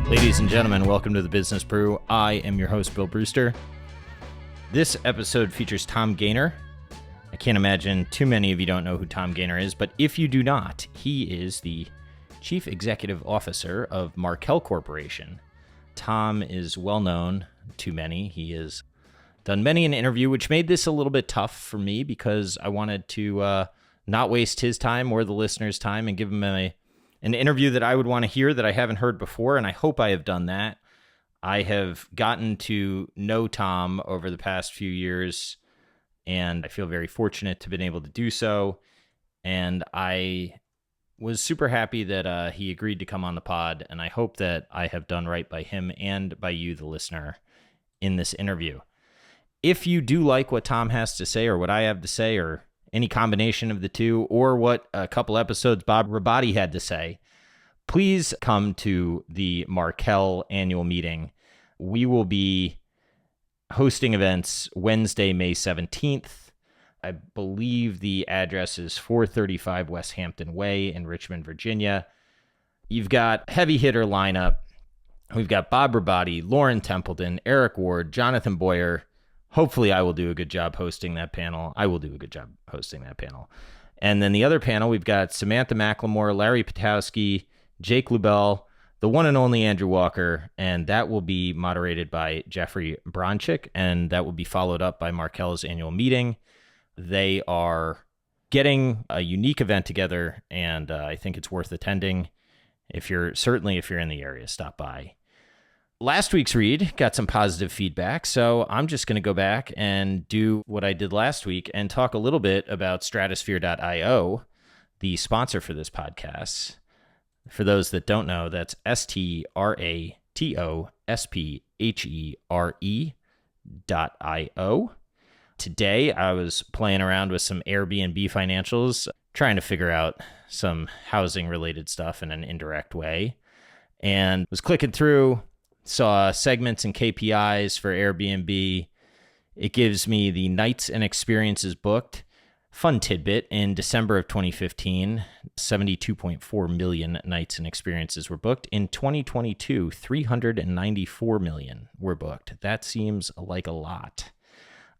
Ladies and gentlemen, welcome to the Business Brew. I am your host, Bill Brewster. This episode features Tom Gayner. I can't imagine too many of you don't know who Tom Gayner is, but if you do not, he is the Chief Executive Officer of Markel Corporation. Tom is well known to many. He has done many an interview, which made this a little bit tough for me because I wanted to not waste his time or the listeners' time and give him an interview that I would want to hear that I haven't heard before, and I hope I have done that. I have gotten to know Tom over the past few years, and I feel very fortunate to have been able to do so. And I was super happy that he agreed to come on the pod, and I hope that I have done right by him and by you, the listener, in this interview. If you do like what Tom has to say or what I have to say or any combination of the two, or what a couple episodes Bob Robotti had to say, please come to the Markel annual meeting. We will be hosting events Wednesday, May 17th. I believe the address is 435 West Hampton Way in Richmond, Virginia. You've got heavy hitter lineup. We've got Bob Robotti, Lauren Templeton, Eric Ward, Jonathan Boyer. Hopefully I will do a good job hosting that panel. I will do a good job hosting that panel. And then the other panel, we've got Samantha McLemore, Larry Patowski, Jake Lubell, the one and only Andrew Walker, and that will be moderated by Jeffrey Bronchick, and that will be followed up by Markel's annual meeting. They are getting a unique event together, and I think it's worth attending. If you're in the area, stop by. Last week's read got some positive feedback, so I'm just going to go back and do what I did last week and talk a little bit about Stratosphere.io, the sponsor for this podcast. For those that don't know, that's STRATOSPHERE.io. Today, I was playing around with some Airbnb financials, trying to figure out some housing-related stuff in an indirect way, and was clicking through, saw segments and KPIs for Airbnb. It gives me the nights and experiences booked. Fun tidbit, in December of 2015, 72.4 million nights and experiences were booked. In 2022, 394 million were booked. That seems like a lot.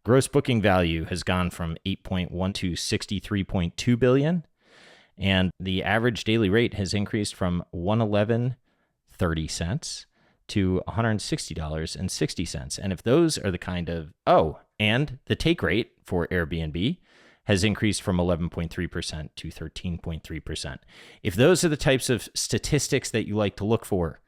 Gross booking value has gone from 8.1 to 63.2 billion, and the average daily rate has increased from $111.30 to $160.60. And if those are the kind of, and the take rate for Airbnb has increased from 11.3% to 13.3%. If those are the types of statistics that you like to look for,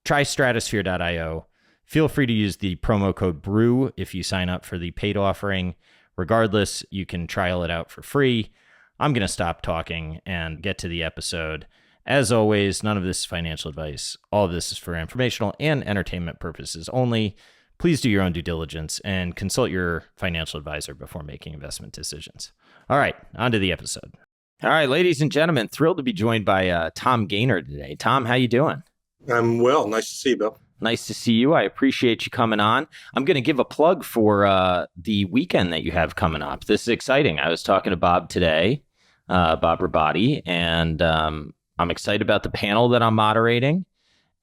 try Stratosphere.io. Feel free to use the promo code BREW if you sign up for the paid offering. Regardless, you can trial it out for free. I'm going to stop talking and get to the episode. As always, none of this is financial advice. All of this is for informational and entertainment purposes only. Please do your own due diligence and consult your financial advisor before making investment decisions. All right, on to the episode. All right, ladies and gentlemen, thrilled to be joined by Tom Gayner today. Tom, how you doing? I'm well. Nice to see you, Bill. Nice to see you. I appreciate you coming on. I'm going to give a plug for the weekend that you have coming up. This is exciting. I was talking to Bob today, Bob Robotti, and I'm excited about the panel that I'm moderating,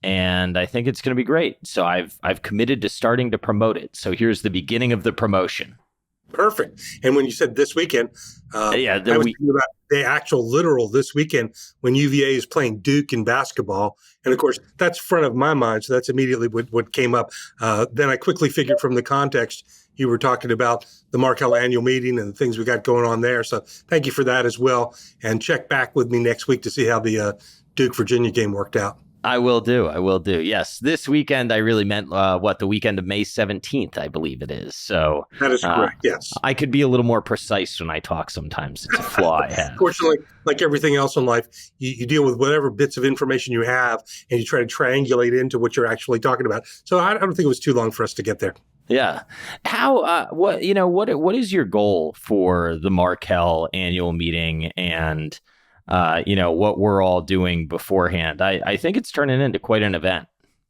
and I think it's going to be great. So I've committed to starting to promote it. So here's the beginning of the promotion. Perfect. And when you said this weekend, I was thinking about the actual literal this weekend when UVA is playing Duke in basketball. And of course, that's front of my mind. So that's immediately what came up. Then I quickly figured from the context, you were talking about the Markel annual meeting and the things we got going on there. So thank you for that as well. And check back with me next week to see how the Duke-Virginia game worked out. I will do. Yes. This weekend, I really meant the weekend of May 17th, I believe it is. So that is correct, yes. I could be a little more precise when I talk sometimes. It's a flaw I have. Fortunately, like everything else in life, you deal with whatever bits of information you have, and you try to triangulate into what you're actually talking about. So I don't think it was too long for us to get there. Yeah. How, what is your goal for the Markel annual meeting and what we're all doing beforehand? I think it's turning into quite an event.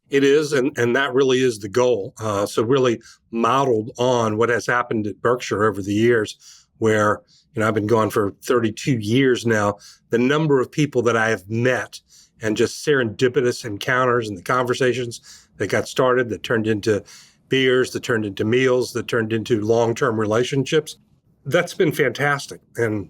It is, and that really is the goal. So really modeled on what has happened at Berkshire over the years, where I've been gone for 32 years now. The number of people that I have met and just serendipitous encounters and the conversations that got started that turned into beers, that turned into meals, that turned into long-term relationships. That's been fantastic. And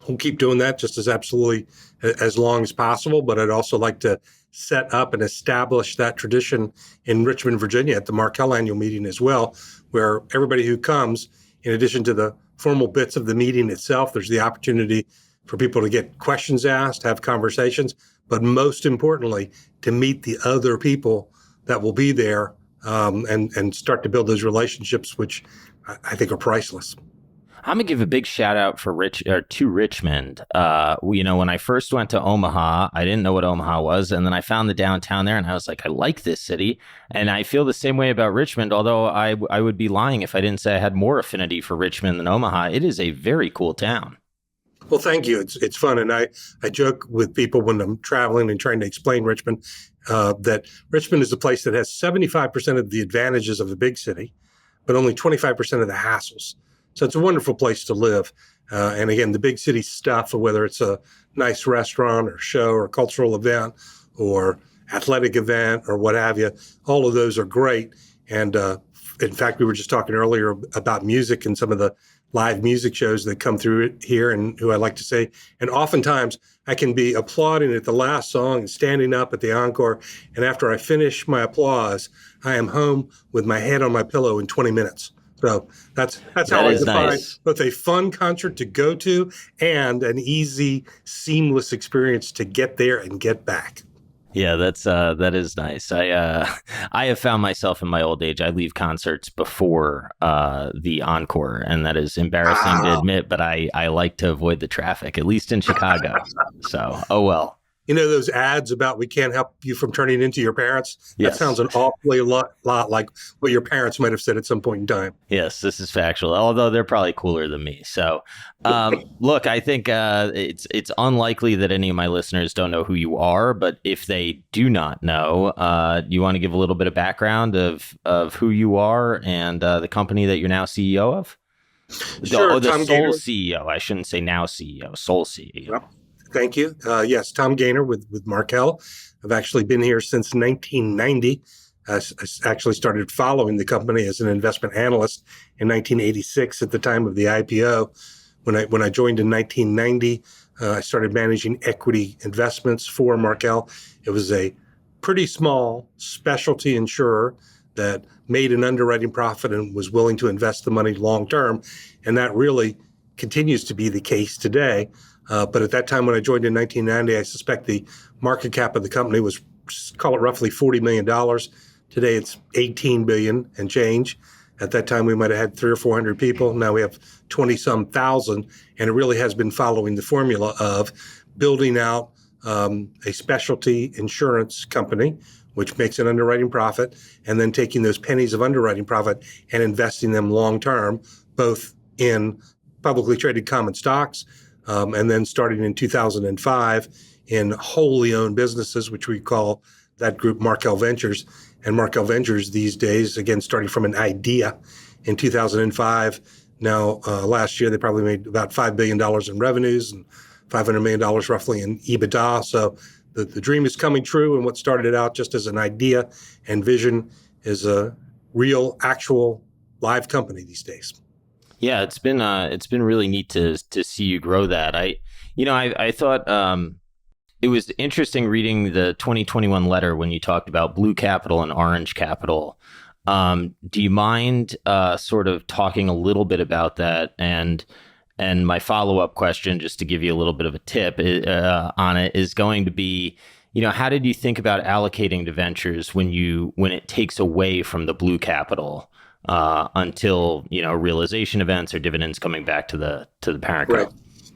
we'll keep doing that just as absolutely as long as possible. But I'd also like to set up and establish that tradition in Richmond, Virginia at the Markel annual meeting as well, where everybody who comes, in addition to the formal bits of the meeting itself, there's the opportunity for people to get questions asked, have conversations, but most importantly, to meet the other people that will be there and start to build those relationships, which I think are priceless. I'm gonna give a big shout out to Richmond. When I first went to Omaha, I didn't know what Omaha was, and then I found the downtown there, and I was like, I like this city, and I feel the same way about Richmond. Although I would be lying if I didn't say I had more affinity for Richmond than Omaha. It is a very cool town. Well, thank you. It's fun, and I joke with people when I'm traveling and trying to explain Richmond that Richmond is a place that has 75% of the advantages of a big city, but only 25% of the hassles. So it's a wonderful place to live. And again, the big city stuff, whether it's a nice restaurant or show or cultural event or athletic event or what have you, all of those are great. And in fact, we were just talking earlier about music and some of the live music shows that come through here and who I like to say. And oftentimes I can be applauding at the last song and standing up at the encore. And after I finish my applause, I am home with my head on my pillow in 20 minutes. So that's how I define both a fun concert to go to and an easy, seamless experience to get there and get back. Yeah, that is nice. I have found myself in my old age, I leave concerts before the encore, and that is embarrassing to admit, but I like to avoid the traffic, at least in Chicago. So, oh well. You know those ads about we can't help you from turning into your parents? Yes. That sounds an awfully lot like what your parents might have said at some point in time. Yes, this is factual, although they're probably cooler than me. So, look, I think it's unlikely that any of my listeners don't know who you are, but if they do not know, you want to give a little bit of background of who you are and the company that you're now CEO of? Sure, the Tom sole Gayner. CEO. I shouldn't say now CEO, sole CEO. Well, thank you. Yes, Tom Gayner with Markel. I've actually been here since 1990. I actually started following the company as an investment analyst in 1986 at the time of the IPO. When I joined in 1990, I started managing equity investments for Markel. It was a pretty small specialty insurer that made an underwriting profit and was willing to invest the money long term. And that really continues to be the case today. But at that time when I joined in 1990, I suspect the market cap of the company was, call it roughly $40 million. Today it's $18 billion and change. At that time, we might have had 300 or 400 people. Now we have 20-some thousand. And it really has been following the formula of building out a specialty insurance company, which makes an underwriting profit, and then taking those pennies of underwriting profit and investing them long-term, both in publicly traded common stocks, and then starting in 2005 in wholly owned businesses, which we call that group Markel Ventures. And Markel Ventures these days, again, starting from an idea in 2005. Now, last year, they probably made about $5 billion in revenues and $500 million roughly in EBITDA. So the dream is coming true. And what started out just as an idea and vision is a real, actual live company these days. Yeah, it's been really neat to see you grow that. I thought it was interesting reading the 2021 letter when you talked about blue capital and orange capital. Do you mind sort of talking a little bit about that? And my follow-up question, just to give you a little bit of a tip on it, is going to be, how did you think about allocating to ventures when it takes away from the blue capital until realization events or dividends coming back to the parent right. co?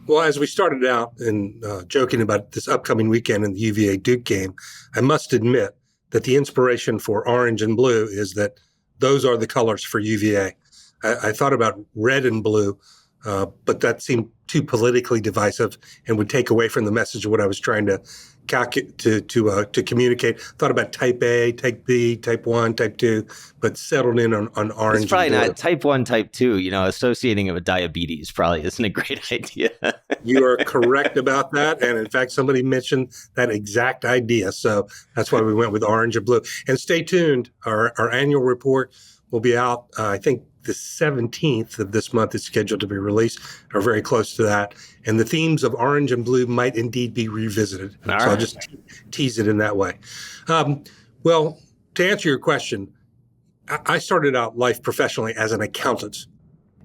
Well, as we started out and joking about this upcoming weekend in the UVA Duke game, I must admit that the inspiration for orange and blue is that those are the colors for UVA. I thought about red and blue but that seemed too politically divisive and would take away from the message of what I was trying to communicate. Thought about type A, type B, type 1, type 2, but settled in on orange. It's probably not type 1, type 2. Associating it with diabetes probably isn't a great idea. You are correct about that. And in fact, somebody mentioned that exact idea. So that's why we went with orange and blue. And stay tuned. Our annual report will be out, I think, the 17th of this month is scheduled to be released, or very close to that. And the themes of orange and blue might indeed be revisited. All so right. I'll just tease it in that way. Well, to answer your question, I started out life professionally as an accountant.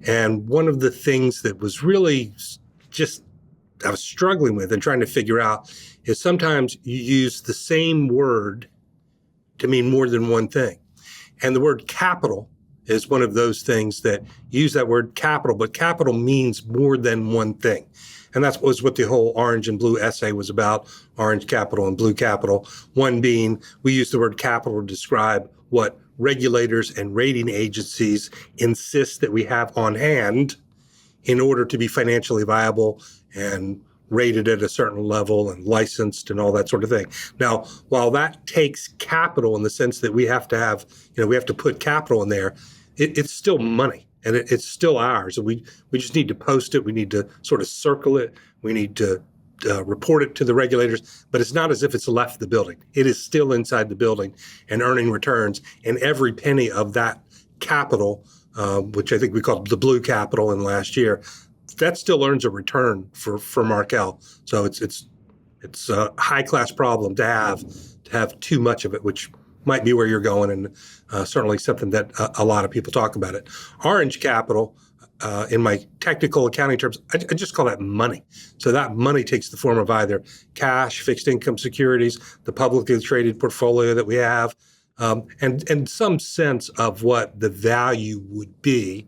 And one of the things that was really just I was struggling with and trying to figure out is sometimes you use the same word to mean more than one thing. And the word capital is one of those things that use that word capital, but capital means more than one thing. And that was what the whole orange and blue essay was about, orange capital and blue capital. One being, we use the word capital to describe what regulators and rating agencies insist that we have on hand in order to be financially viable and rated at a certain level and licensed and all that sort of thing. Now, while that takes capital in the sense that we have to have, we have to put capital in there, it's still money and it's still ours. And we just need to post it. We need to sort of circle it. We need to report it to the regulators, but it's not as if it's left the building. It is still inside the building and earning returns. And every penny of that capital, which I think we called the blue capital in last year, that still earns a return for Markel. So it's a high class problem to have too much of it, which might be where you're going, and certainly something that a lot of people talk about it. Orange capital, in my technical accounting terms, I just call that money. So that money takes the form of either cash, fixed income securities, the publicly traded portfolio that we have, and some sense of what the value would be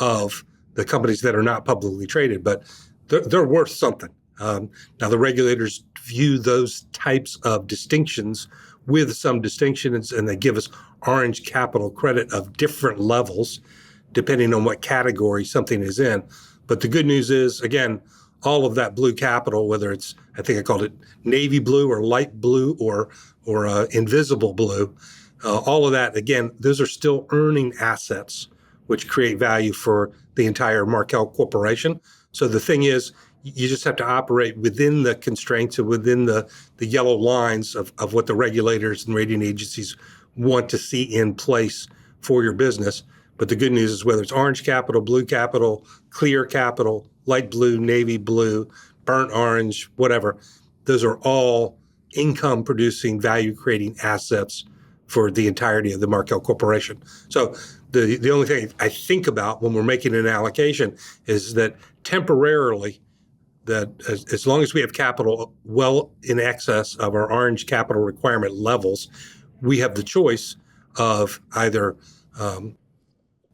of the companies that are not publicly traded, but they're worth something. Now, the regulators view those types of distinctions with some distinctions, and they give us orange capital credit of different levels, depending on what category something is in. But the good news is, again, all of that blue capital, whether it's, I think I called it navy blue or light blue or invisible blue, all of that, again, those are still earning assets, which create value for the entire Markel Corporation. So the thing is, you just have to operate within the constraints and within the yellow lines of what the regulators and rating agencies want to see in place for your business. But the good news is whether it's orange capital, blue capital, clear capital, light blue, navy blue, burnt orange, whatever, those are all income producing, value creating assets for the entirety of the Markel Corporation. So the only thing I think about when we're making an allocation is that temporarily, that as long as we have capital well in excess of our orange capital requirement levels, we have the choice of either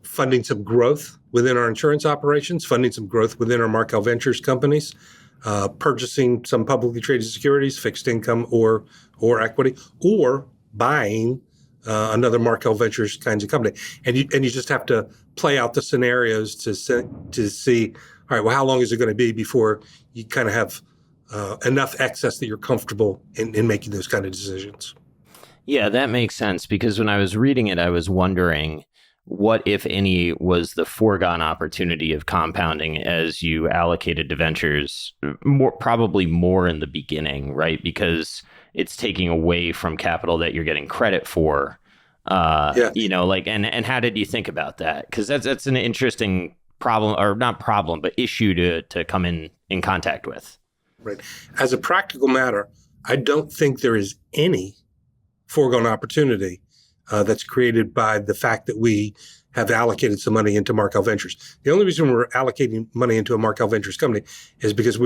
funding some growth within our insurance operations, funding some growth within our Markel Ventures companies, purchasing some publicly traded securities, fixed income or equity, or buying another Markel Ventures kinds of company. And you just have to play out the scenarios to see, all right, well, how long is it going to be before you kind of have enough excess that you're comfortable in making those kind of decisions? Yeah, that makes sense, because when I was reading it, I was wondering what, if any, was the foregone opportunity of compounding as you allocated to ventures, probably more in the beginning, right? Because it's taking away from capital that you're getting credit for. Yeah. And how did you think about that? Because that's an interesting problem, or not problem, but issue to come in contact with. Right. As a practical matter, I don't think there is any foregone opportunity that's created by the fact that we have allocated some money into Markel Ventures. The only reason we're allocating money into a Markel Ventures company is because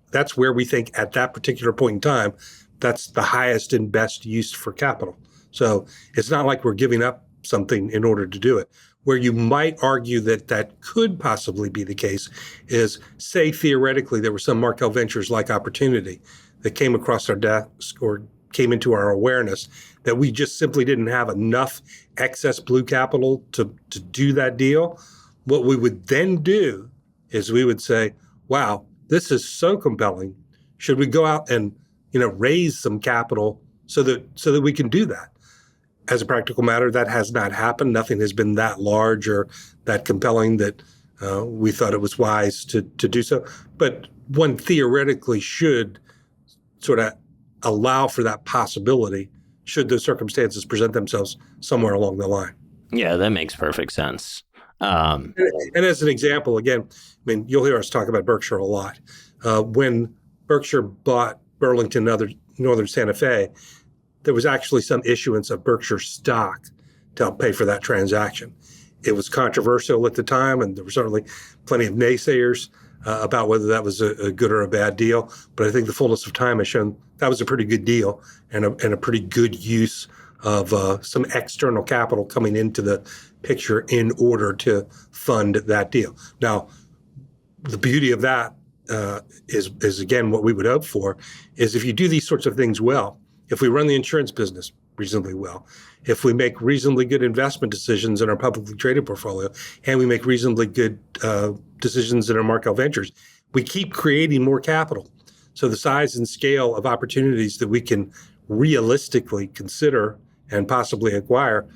that's where we think at that particular point in time, that's the highest and best use for capital. So it's not like we're giving up something in order to do it. Where you might argue that could possibly be the case is, say, theoretically, there was some Markel Ventures-like opportunity that came across our desk or came into our awareness that we just simply didn't have enough excess blue capital to do that deal. What we would then do is we would say, wow, this is so compelling. Should we go out and, raise some capital so that we can do that? As a practical matter, that has not happened. Nothing has been that large or that compelling that we thought it was wise to do so. But one theoretically should sort of allow for that possibility should those circumstances present themselves somewhere along the line. Yeah, that makes perfect sense. And as an example, again, you'll hear us talk about Berkshire a lot. When Berkshire bought Burlington and Northern Santa Fe, there was actually some issuance of Berkshire stock to help pay for that transaction. It was controversial at the time, and there were certainly plenty of naysayers about whether that was a good or a bad deal. But I think the fullness of time has shown that was a pretty good deal and a pretty good use of some external capital coming into the picture in order to fund that deal. Now, the beauty of that is again, what we would hope for is if you do these sorts of things well, if we run the insurance business reasonably well, if we make reasonably good investment decisions in our publicly traded portfolio, and we make reasonably good decisions in our Markel Ventures, we keep creating more capital. So the size and scale of opportunities that we can realistically consider and possibly acquire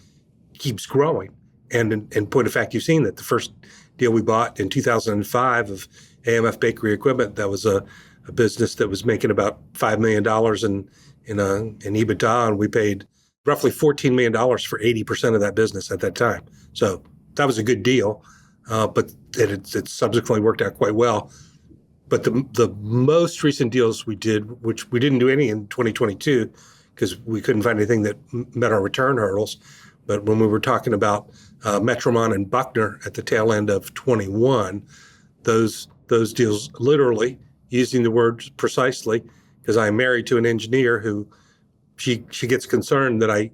keeps growing. And in point of fact, you've seen that the first deal we bought in 2005 of AMF Bakery Equipment, that was a business that was making about $5 million in EBITDA, and we paid roughly $14 million for 80% of that business at that time. So that was a good deal, but it subsequently worked out quite well. But the most recent deals we did, which we didn't do any in 2022 because we couldn't find anything that met our return hurdles. But when we were talking about Metromon and Buckner at the tail end of 21, those deals literally, using the words precisely, because I'm married to an engineer who she gets concerned that I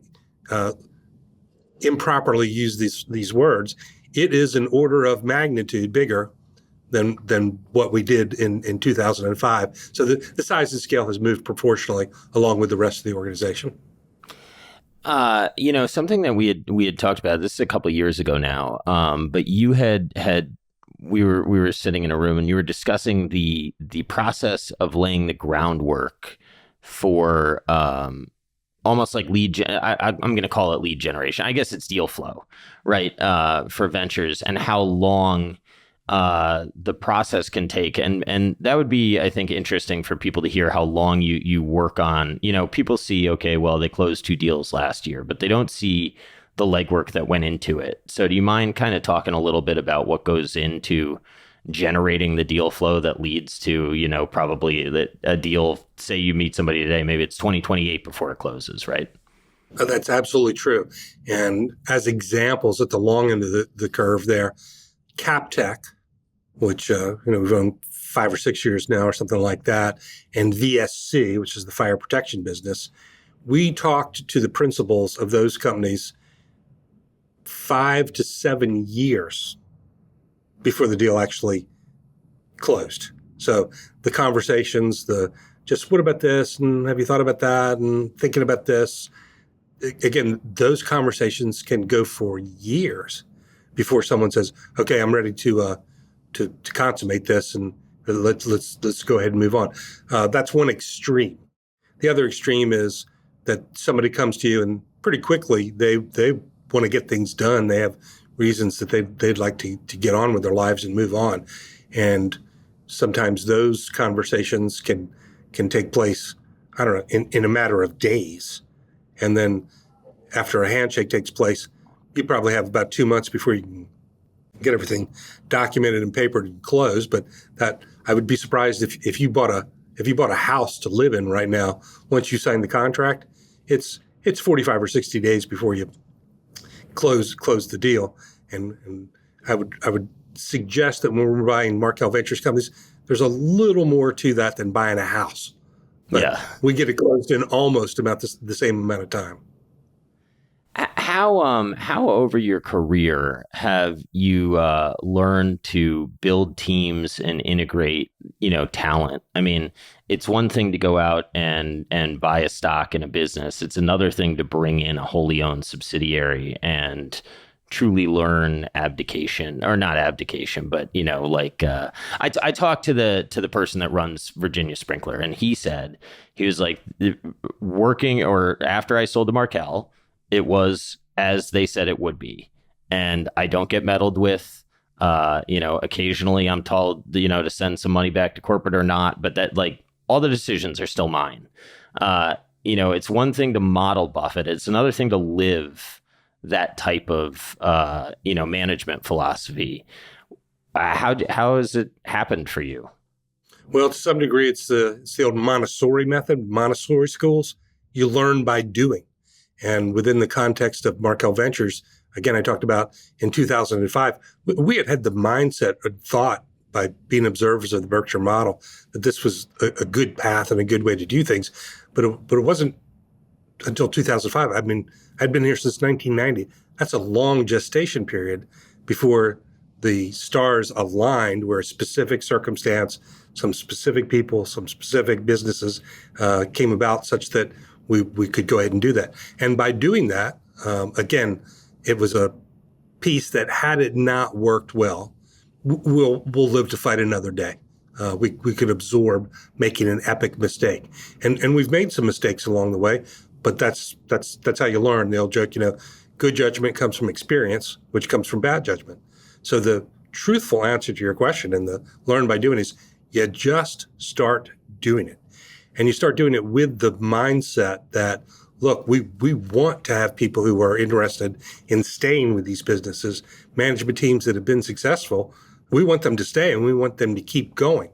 improperly use these words. It is an order of magnitude bigger than what we did in 2005. So the size and scale has moved proportionally along with the rest of the organization. Something that we had talked about, this is a couple of years ago now, but you we were sitting in a room and you were discussing the process of laying the groundwork for almost like I'm going to call it lead generation. I guess it's deal flow, right? For ventures, and how long the process can take. And that would be, I think, interesting for people to hear how long you work on. People see, okay, well, they closed 2 deals last year, but they don't see the legwork that went into it. So do you mind kind of talking a little bit about what goes into generating the deal flow that leads to, probably that a deal, say you meet somebody today, maybe it's 2028 before it closes, right? That's absolutely true. And as examples at the long end of the curve there, CapTech, which, we've owned 5 or 6 years now or something like that, and VSC, which is the fire protection business, we talked to the principals of those companies 5 to 7 years before the deal actually closed. So the conversations, just what about this, and have you thought about that, and thinking about this, again, those conversations can go for years before someone says, okay, I'm ready to consummate this, and let's go ahead and move on. That's one extreme. The other extreme is that somebody comes to you and pretty quickly they want to get things done. They have reasons that they'd like to get on with their lives and move on. And sometimes those conversations can take place, I don't know, in a matter of days. And then after a handshake takes place, you probably have about 2 months before you can get everything documented and papered and closed. But that, I would be surprised if you bought a house to live in right now. Once you sign the contract, it's 45 or 60 days before you close the deal. And I would suggest that when we're buying Markel Ventures companies, there's a little more to that than buying a house. But we get it closed in almost about the same amount of time. How over your career have you learned to build teams and integrate, talent? I mean, it's one thing to go out and buy a stock in a business. It's another thing to bring in a wholly owned subsidiary and truly learn abdication, or not abdication, but I talked to the person that runs Virginia Sprinkler, and he was like, working, or after I sold to Markel, it was as they said it would be, and I don't get meddled with. Occasionally I'm told, to send some money back to corporate or not, but that, like, all the decisions are still mine. It's one thing to model Buffett. It's another thing to live that type of, management philosophy. How has it happened for you? Well, to some degree, it's the old Montessori method, Montessori schools. You learn by doing. And within the context of Markel Ventures, again, I talked about in 2005, we had the mindset or thought by being observers of the Berkshire model that this was a good path and a good way to do things. But it wasn't until 2005. I mean, I'd been here since 1990. That's a long gestation period before the stars aligned, where a specific circumstance, some specific people, some specific businesses came about such that we could go ahead and do that. And by doing that, again, it was a piece that, had it not worked well, we'll live to fight another day. We could absorb making an epic mistake, and we've made some mistakes along the way. But that's how you learn. The old joke, good judgment comes from experience, which comes from bad judgment. So the truthful answer to your question and the learn by doing is you just start doing it. And you start doing it with the mindset that, look, we want to have people who are interested in staying with these businesses, management teams that have been successful. We want them to stay, and we want them to keep going.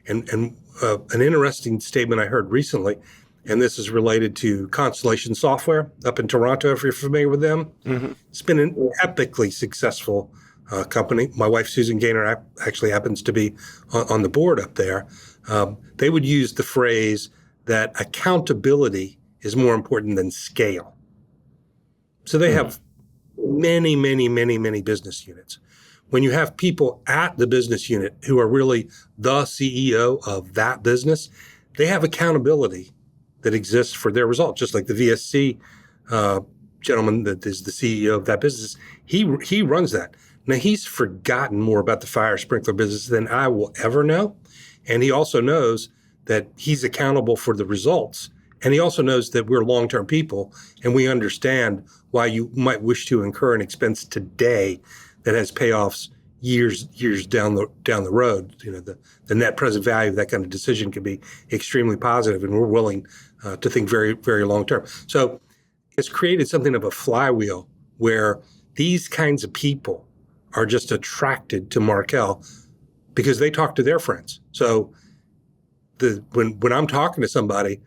And an interesting statement I heard recently, and this is related to Constellation Software up in Toronto, if you're familiar with them. Mm-hmm. It's been an epically successful company. My wife, Susan Gayner, actually happens to be on the board up there. They would use the phrase that accountability is more important than scale. So they have many, many, many, many business units. When you have people at the business unit who are really the CEO of that business, they have accountability that exists for their results. Just like the VSC gentleman that is the CEO of that business, he runs that. Now, he's forgotten more about the fire sprinkler business than I will ever know. And he also knows that he's accountable for the results. And he also knows that we're long-term people, and we understand why you might wish to incur an expense today that has payoffs years down the road. The net present value of that kind of decision can be extremely positive, and we're willing to think very, very long-term. So it's created something of a flywheel where these kinds of people are just attracted to Markel because they talk to their friends. So when I'm talking to somebody,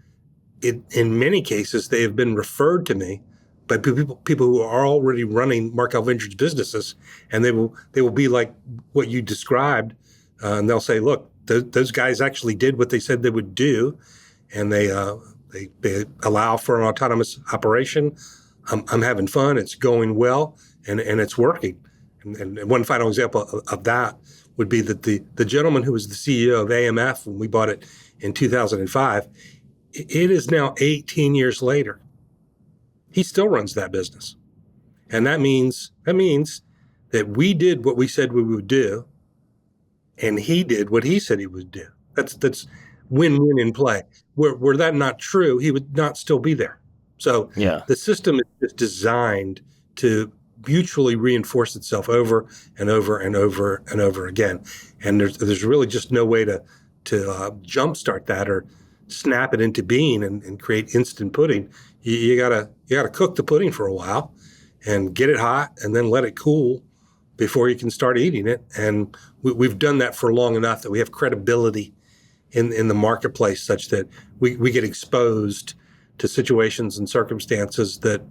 in many cases, they have been referred to me by people who are already running Markel Ventures businesses, and they will be like what you described, and they'll say, "Look, those guys actually did what they said they would do, and they allow for an autonomous operation. I'm having fun. It's going well, and it's working." And one final example of that would be that the gentleman who was the CEO of AMF when we bought it in 2005. It is now 18 years later. He still runs that business. And that means that we did what we said we would do, and he did what he said he would do. That's win-win in play. Were that not true, he would not still be there. So The system is designed to mutually reinforce itself over and over and over and over again. And there's really just no way to jumpstart that or snap it into being and create instant pudding. You gotta cook the pudding for a while and get it hot and then let it cool before you can start eating it. And we've done that for long enough that we have credibility in the marketplace such that we get exposed to situations and circumstances that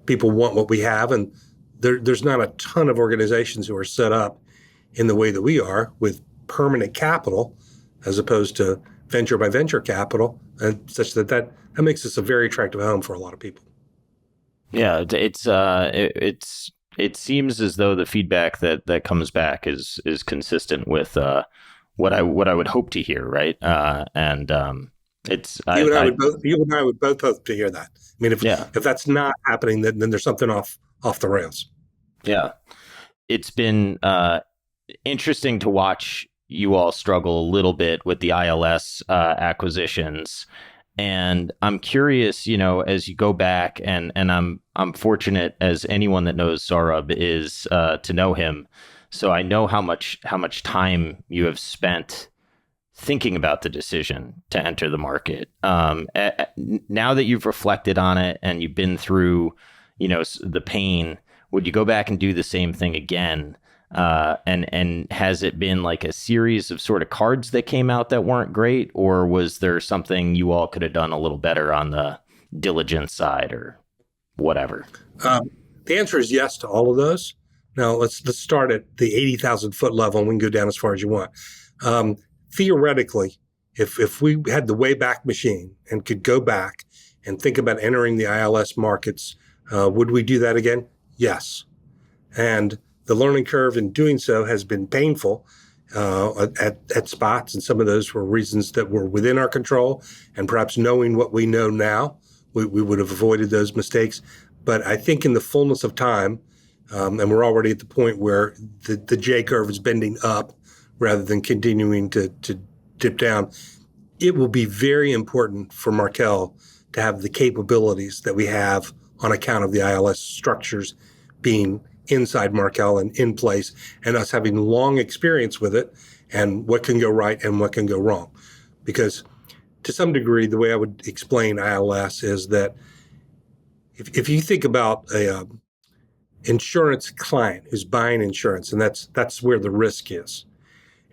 people want what we have. And there's not a ton of organizations who are set up in the way that we are with permanent capital as opposed to venture by venture capital, and such that makes us a very attractive home for a lot of people. Yeah, it seems as though the feedback that comes back is consistent with what I would hope to hear, right? It's you and I would both hope to hear that. I mean, if that's not happening, then there's something off the rails. Yeah. It's been interesting to watch you all struggle a little bit with the ILS acquisitions. And I'm curious, as you go back, and I'm fortunate as anyone that knows Saurabh is to know him. So I know how much time you have spent thinking about the decision to enter the market. Now that you've reflected on it and you've been through, the pain, would you go back and do the same thing again? And has it been like a series of sort of cards that came out that weren't great, or was there something you all could have done a little better on the diligence side or whatever? The answer is yes to all of those. Now let's start at the 80,000 foot level, and we can go down as far as you want. Theoretically, if we had the Wayback Machine and could go back and think about entering the ILS markets, would we do that again? Yes. And the learning curve in doing so has been painful at spots, and some of those were reasons that were within our control. And perhaps knowing what we know now, we would have avoided those mistakes. But I think in the fullness of time, and we're already at the point where the J curve is bending up rather than continuing to dip down, it will be very important for Markel to have the capabilities that we have on account of the ILS structures being inside Markel and in place, and us having long experience with it and what can go right and what can go wrong. Because to some degree, the way I would explain ILS is that if you think about a insurance client who's buying insurance, and that's where the risk is,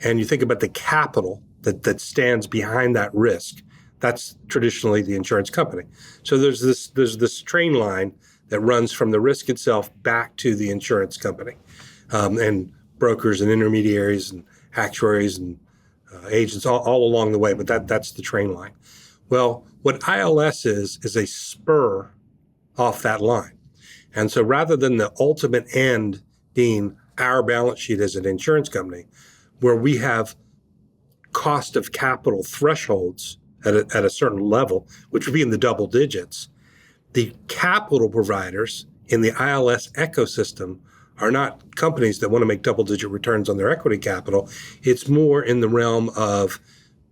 and you think about the capital that stands behind that risk, that's traditionally the insurance company. So there's this train line that runs from the risk itself back to the insurance company, and brokers and intermediaries and actuaries and agents all along the way. But that's the train line. Well, what ILS is a spur off that line. And so rather than the ultimate end being our balance sheet as an insurance company, where we have cost of capital thresholds at a certain level, which would be in the double digits, the capital providers in the ILS ecosystem are not companies that want to make double-digit returns on their equity capital. It's more in the realm of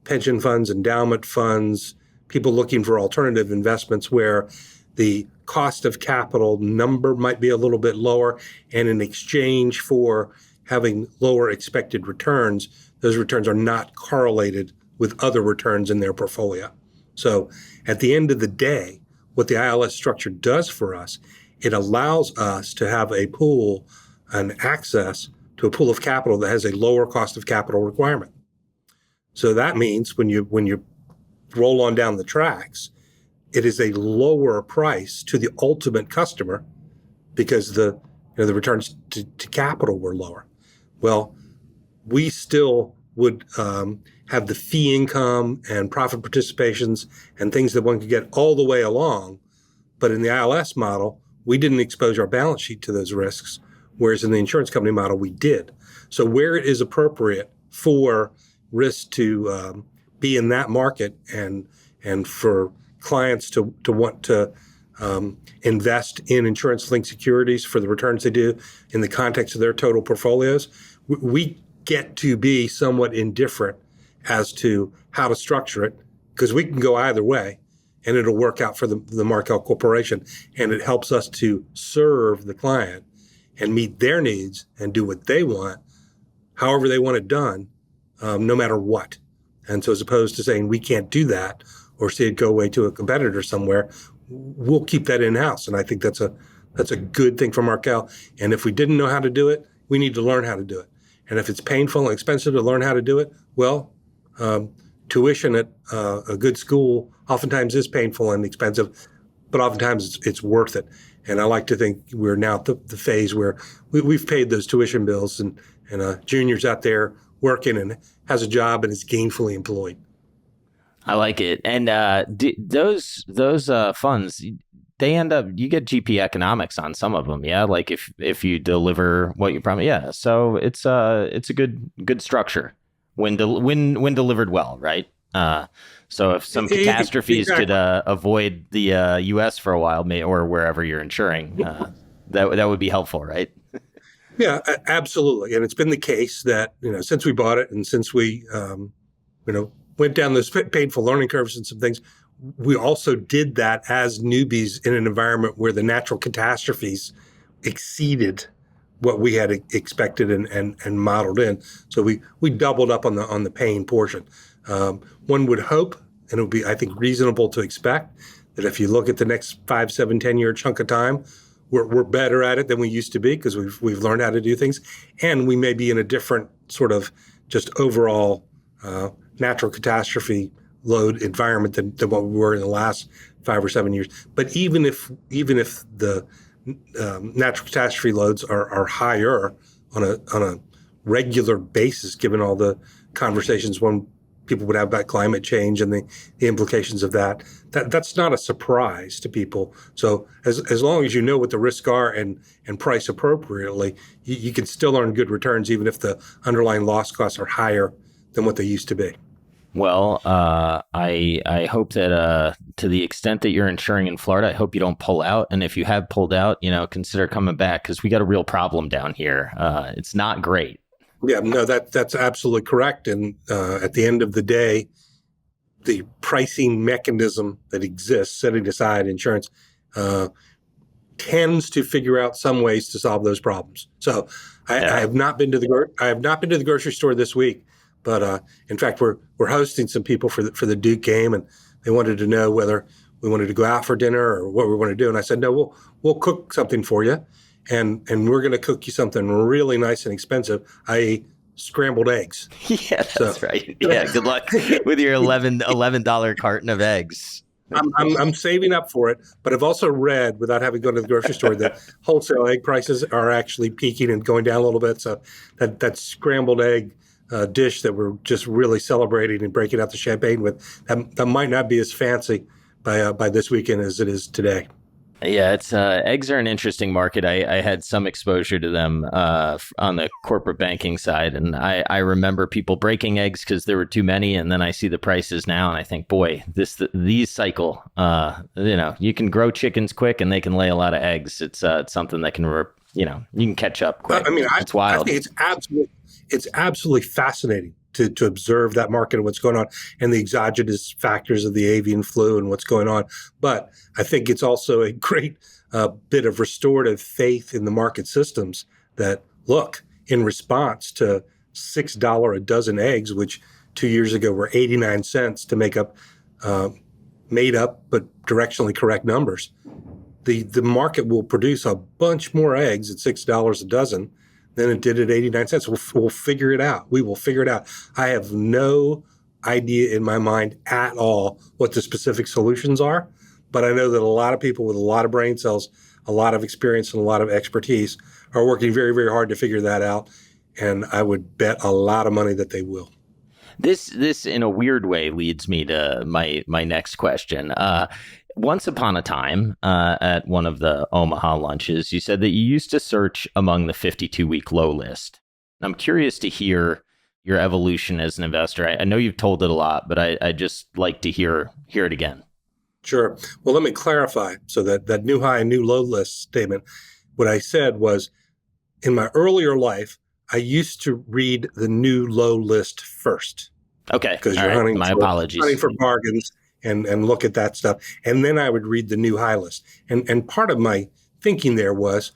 pension funds, endowment funds, people looking for alternative investments where the cost of capital number might be a little bit lower, and in exchange for having lower expected returns, those returns are not correlated with other returns in their portfolio. So at the end of the day, what the ILS structure does for us, it allows us to have a pool and access to a pool of capital that has a lower cost of capital requirement. So that means when you roll on down the tracks, it is a lower price to the ultimate customer because the returns to capital were lower. Well, we still would have the fee income and profit participations and things that one could get all the way along. But in the ILS model, we didn't expose our balance sheet to those risks, whereas in the insurance company model, we did. So where it is appropriate for risk to be in that market and for clients to want to invest in insurance-linked securities for the returns they do in the context of their total portfolios, we get to be somewhat indifferent as to how to structure it, because we can go either way and it'll work out for the Markel Corporation, and it helps us to serve the client and meet their needs and do what they want, however they want it done, no matter what. And so as opposed to saying we can't do that or see it go away to a competitor somewhere, we'll keep that in-house. And I think that's a good thing for Markel. And if we didn't know how to do it, we need to learn how to do it. And if it's painful and expensive to learn how to do it, well, tuition at a good school oftentimes is painful and expensive, but oftentimes it's worth it. And I like to think we're now at the phase where we've paid those tuition bills, and junior's out there working and has a job and is gainfully employed. I like it. And those funds, they end up, you get GP economics on some of them. Yeah. Like if you deliver what you promise. Yeah. So it's a good structure when delivered well. Right. So if some catastrophes could avoid the US for a while, or wherever you're insuring, that would be helpful. Right. Yeah, absolutely. And it's been the case that, since we bought it and since we, went down those painful learning curves and some things, we also did that as newbies in an environment where the natural catastrophes exceeded what we had expected and modeled in. So we doubled up on the pain portion. One would hope, and it would be, I think, reasonable to expect that if you look at the next 5, 7, 10-year chunk of time, we're better at it than we used to be because we've learned how to do things, and we may be in a different sort of just overall natural catastrophe load environment than what we were in the last 5 or 7 years. But even if the natural catastrophe loads are higher on a regular basis, given all the conversations people would have about climate change and the implications of that's not a surprise to people. So as long as you know what the risks are and price appropriately, you can still earn good returns even if the underlying loss costs are higher than what they used to be. Well, I hope that to the extent that you're insuring in Florida, I hope you don't pull out. And if you have pulled out, consider coming back because we got a real problem down here. It's not great. Yeah, no, that's absolutely correct. And at the end of the day, the pricing mechanism that exists, setting aside insurance, tends to figure out some ways to solve those problems. So I have not been to the grocery store this week, but in fact, we're hosting some people for the Duke game, and they wanted to know whether we wanted to go out for dinner or what we want to do. And I said, no, we'll cook something for you. And we're going to cook you something really nice and expensive, i.e. scrambled eggs. Yeah, that's right. Yeah, good luck with your $11 carton of eggs. I'm saving up for it, but I've also read, without having to go to the grocery store, that wholesale egg prices are actually peaking and going down a little bit. So that scrambled egg dish that we're just really celebrating and breaking out the champagne with, that might not be as fancy by this weekend as it is today. Yeah, it's eggs are an interesting market. I had some exposure to them on the corporate banking side, and I remember people breaking eggs because there were too many, and then I see the prices now, and I think, boy, these cycle. You can grow chickens quick, and they can lay a lot of eggs. It's something that can you can catch up quick. It's wild. I think it's absolutely fascinating to observe that market and what's going on and the exogenous factors of the avian flu and what's going on. But I think it's also a great bit of restorative faith in the market systems that, look, in response to $6 a dozen eggs, which 2 years ago were 89 cents to make up made up but directionally correct numbers, the market will produce a bunch more eggs at $6 a dozen than it did at 89 cents. We'll figure it out. We will figure it out. I have no idea in my mind at all what the specific solutions are, but I know that a lot of people with a lot of brain cells, a lot of experience, and a lot of expertise are working very, very hard to figure that out. And I would bet a lot of money that they will. This in a weird way leads me to my next question. Once upon a time, at one of the Omaha lunches, you said that you used to search among the 52-week low list. I'm curious to hear your evolution as an investor. I know you've told it a lot, but I just like to hear it again. Sure. Well, let me clarify. So that new high and new low list statement, what I said was, in my earlier life, I used to read the new low list first. Okay. Because you're hunting for bargains. And look at that stuff. And then I would read the new high list. And part of my thinking there was,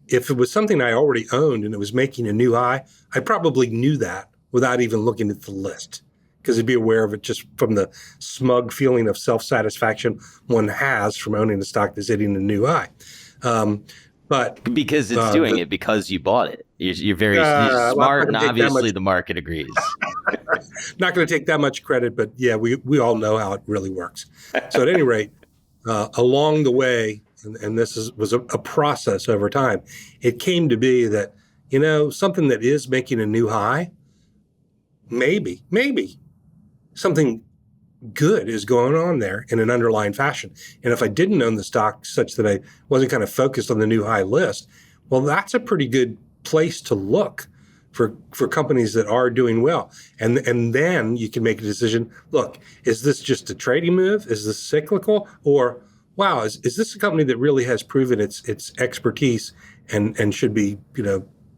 if it was something I already owned and it was making a new high, I probably knew that without even looking at the list, because I'd be aware of it just from the smug feeling of self-satisfaction one has from owning a stock that's hitting a new high. But because it's doing it because you bought it. You're very smart, and obviously the market agrees. Not going to take that much credit, but yeah, we all know how it really works. So at any rate, along the way, and this was a process over time, it came to be that, something that is making a new high, maybe something good is going on there in an underlying fashion. And if I didn't own the stock such that I wasn't kind of focused on the new high list, well, that's a pretty good place to look for companies that are doing well. And then you can make a decision, look, is this just a trading move? Is this cyclical? Or wow, is this a company that really has proven its expertise and should be,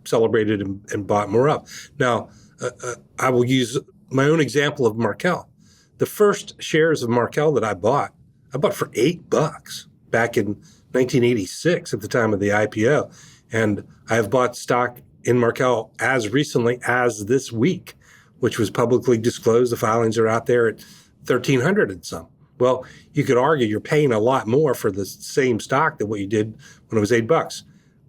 celebrated and bought more of? Now, I will use my own example of Markel. The first shares of Markel that I bought for $8 back in 1986 at the time of the IPO. And I have bought stock in Markel as recently as this week, which was publicly disclosed. The filings are out there at 1,300 and some. Well, you could argue you're paying a lot more for the same stock than what you did when it was $8.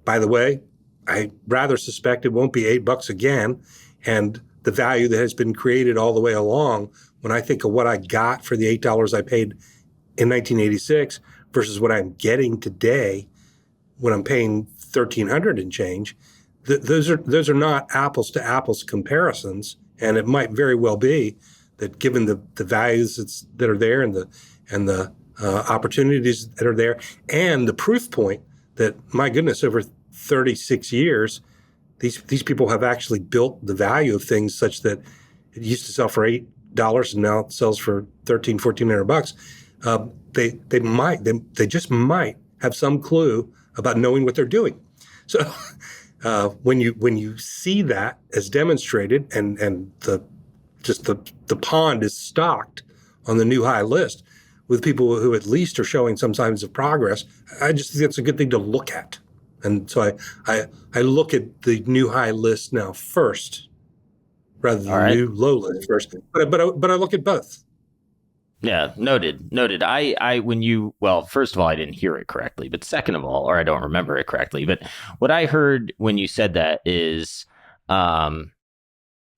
By the way, I rather suspect it won't be $8 again. And the value that has been created all the way along, when I think of what I got for the $8 I paid in 1986 versus what I'm getting today when I'm paying 1,300 and change, those are not apples to apples comparisons. And it might very well be that given the values that are there and the opportunities that are there, and the proof point that, my goodness, over 36 years, these people have actually built the value of things such that it used to sell for $8 and now it sells for $1,400. They just might have some clue about knowing what they're doing. So when you see that as demonstrated, and the pond is stocked on the new high list with people who at least are showing some signs of progress, I just think that's a good thing to look at. And so I look at the new high list now first, rather than the new low list first. But I look at both. Yeah, noted. Well, first of all, I didn't hear it correctly, but second of all, or I don't remember it correctly, but what I heard when you said that is, and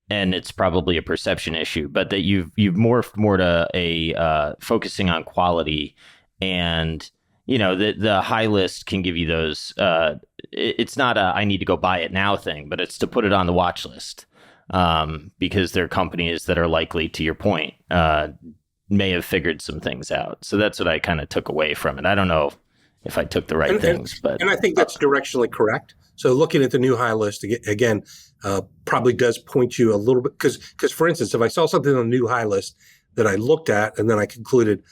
it's probably a perception issue, but that you've morphed more to a focusing on quality, and the high list can give you those. It's not a I need to go buy it now thing, but it's to put it on the watch list, because they're companies that are likely, to your point, may have figured some things out. So that's what I kind of took away from it. I don't know if I took the right things, but I think that's directionally correct. So looking at the new high list again probably does point you a little bit, because for instance, if I saw something on the new high list that I looked at and then I concluded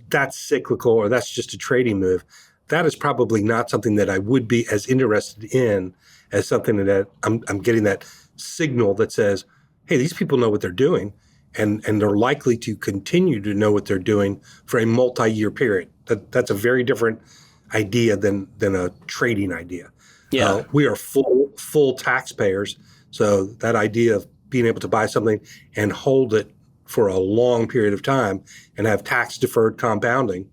that's cyclical or that's just a trading move, that is probably not something that I would be as interested in as something that I'm getting that signal that says, hey, these people know what they're doing. And they're likely to continue to know what they're doing for a multi-year period. That's a very different idea than a trading idea. Yeah, we are full taxpayers, so that idea of being able to buy something and hold it for a long period of time and have tax-deferred compounding,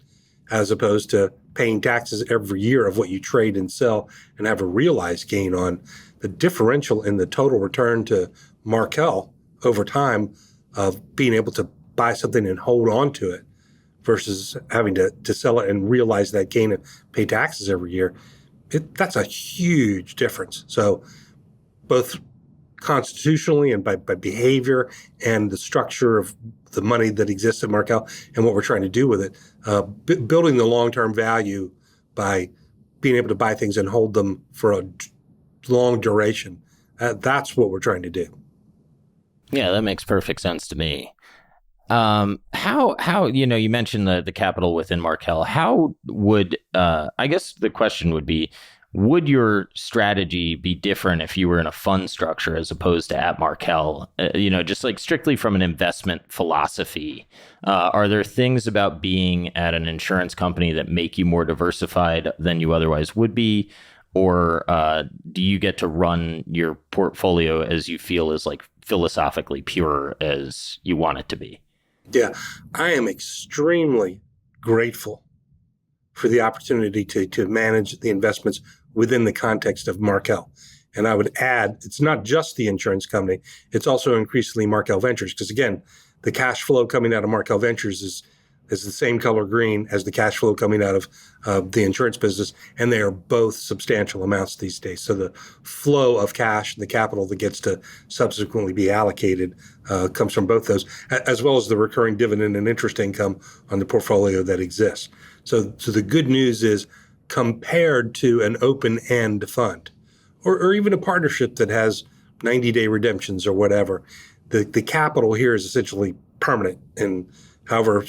as opposed to paying taxes every year of what you trade and sell and have a realized gain on, the differential in the total return to Markel over time of being able to buy something and hold on to it versus having to sell it and realize that gain and pay taxes every year, that's a huge difference. So both constitutionally and by behavior and the structure of the money that exists at Markel and what we're trying to do with it, building the long-term value by being able to buy things and hold them for a long duration, that's what we're trying to do. Yeah, that makes perfect sense to me. How you mentioned the capital within Markel. How would I guess the question would be, would your strategy be different if you were in a fund structure as opposed to at Markel? Just like strictly from an investment philosophy, are there things about being at an insurance company that make you more diversified than you otherwise would be? Or do you get to run your portfolio as you feel is like philosophically pure as you want it to be? Yeah, I am extremely grateful for the opportunity to manage the investments within the context of Markel. And I would add, it's not just the insurance company, it's also increasingly Markel Ventures. Because again, the cash flow coming out of Markel Ventures is the same color green as the cash flow coming out of the insurance business. And they are both substantial amounts these days. So the flow of cash and the capital that gets to subsequently be allocated comes from both those, as well as the recurring dividend and interest income on the portfolio that exists. So the good news is, compared to an open-end fund or even a partnership that has 90-day redemptions or whatever, the capital here is essentially permanent. And however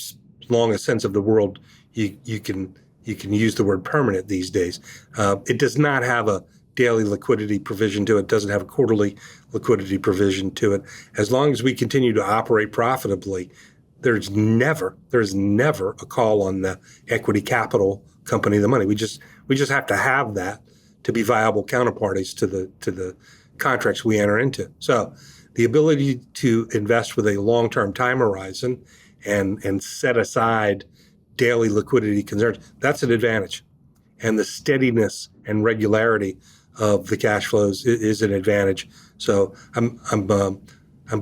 long a sense of the world you can you can use the word permanent these days. It does not have a daily liquidity provision to it. It doesn't have a quarterly liquidity provision to it. As long as we continue to operate profitably, there's never a call on the equity capital company, the money. We just have to have that to be viable counterparties to the contracts we enter into. So the ability to invest with a long-term time horizon and set aside daily liquidity concerns, that's an advantage. And the steadiness and regularity of the cash flows is an advantage. So I'm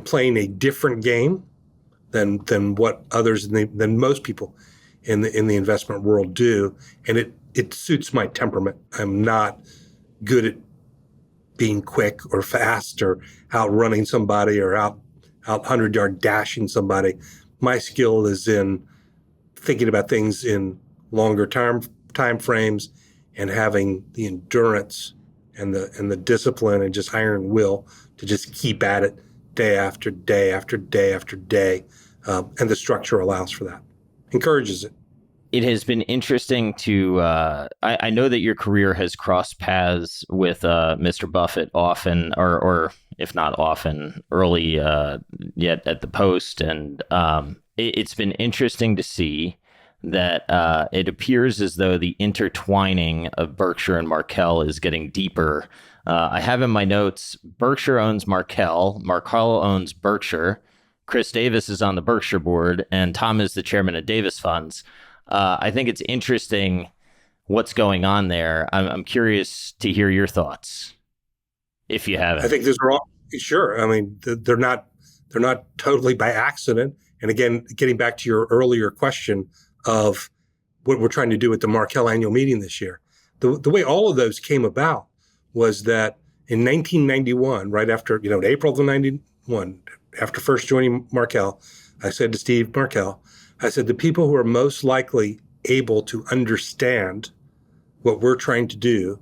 playing a different game than what others than most people in the investment world do, and it suits my temperament. I'm not good at being quick or fast or outrunning somebody or out 100-yard dashing somebody. My skill is in thinking about things in longer time frames and having the endurance and the discipline and just iron will to just keep at it day after day after day after day. And the structure allows for that, encourages it. It has been interesting to, I know that your career has crossed paths with Mr. Buffett often, or if not often, early yet at the Post. And it's been interesting to see that it appears as though the intertwining of Berkshire and Markel is getting deeper. I have in my notes, Berkshire owns Markel owns Berkshire, Chris Davis is on the Berkshire board, and Tom is the chairman of Davis Funds. I think it's interesting what's going on there. I'm curious to hear your thoughts, if you haven't. I think those are all, sure. I mean, they're not totally by accident. And again, getting back to your earlier question of what we're trying to do at the Markel annual meeting this year, the way all of those came about was that in 1991, right after, in April of 91, after first joining Markel, I said to Steve Markel, I said, the people who are most likely able to understand what we're trying to do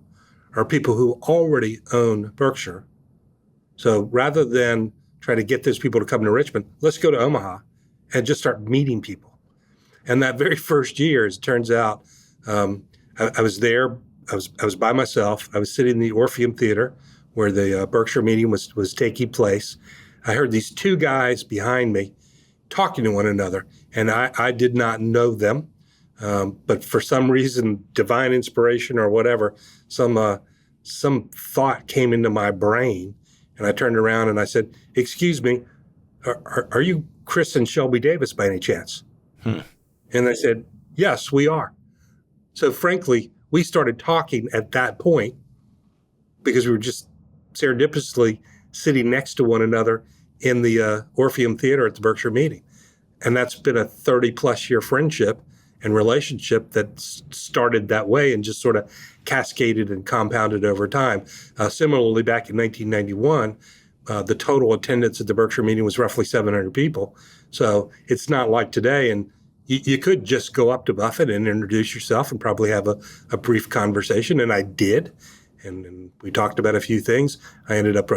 are people who already own Berkshire. So rather than try to get those people to come to Richmond, let's go to Omaha and just start meeting people. And that very first year, as it turns out, I was there. I was by myself. I was sitting in the Orpheum Theater where the Berkshire meeting was taking place. I heard these two guys behind me talking to one another, and I did not know them. But for some reason, divine inspiration or whatever, some thought came into my brain, and I turned around and I said, "Excuse me, are you Chris and Shelby Davis by any chance?" And they said, "Yes, we are." So frankly, we started talking at that point because we were just serendipitously sitting next to one another in the Orpheum Theater at the Berkshire meeting. And that's been a 30-plus year friendship and relationship that started that way and just sort of cascaded and compounded over time. Similarly, back in 1991, the total attendance at the Berkshire meeting was roughly 700 people. So it's not like today. And you could just go up to Buffett and introduce yourself and probably have a brief conversation. And I did. And we talked about a few things. I ended up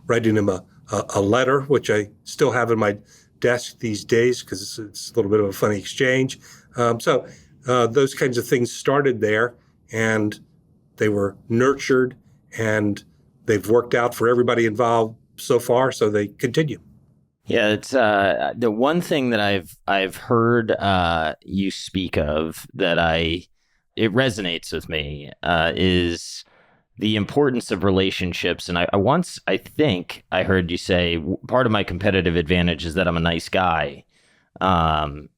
writing him a letter, which I still have in my desk these days because it's a little bit of a funny exchange. So those kinds of things started there, and they were nurtured, and they've worked out for everybody involved so far, so they continue. Yeah, it's the one thing that I've heard you speak of that it resonates with me is the importance of relationships. And I think I heard you say part of my competitive advantage is that I'm a nice guy. And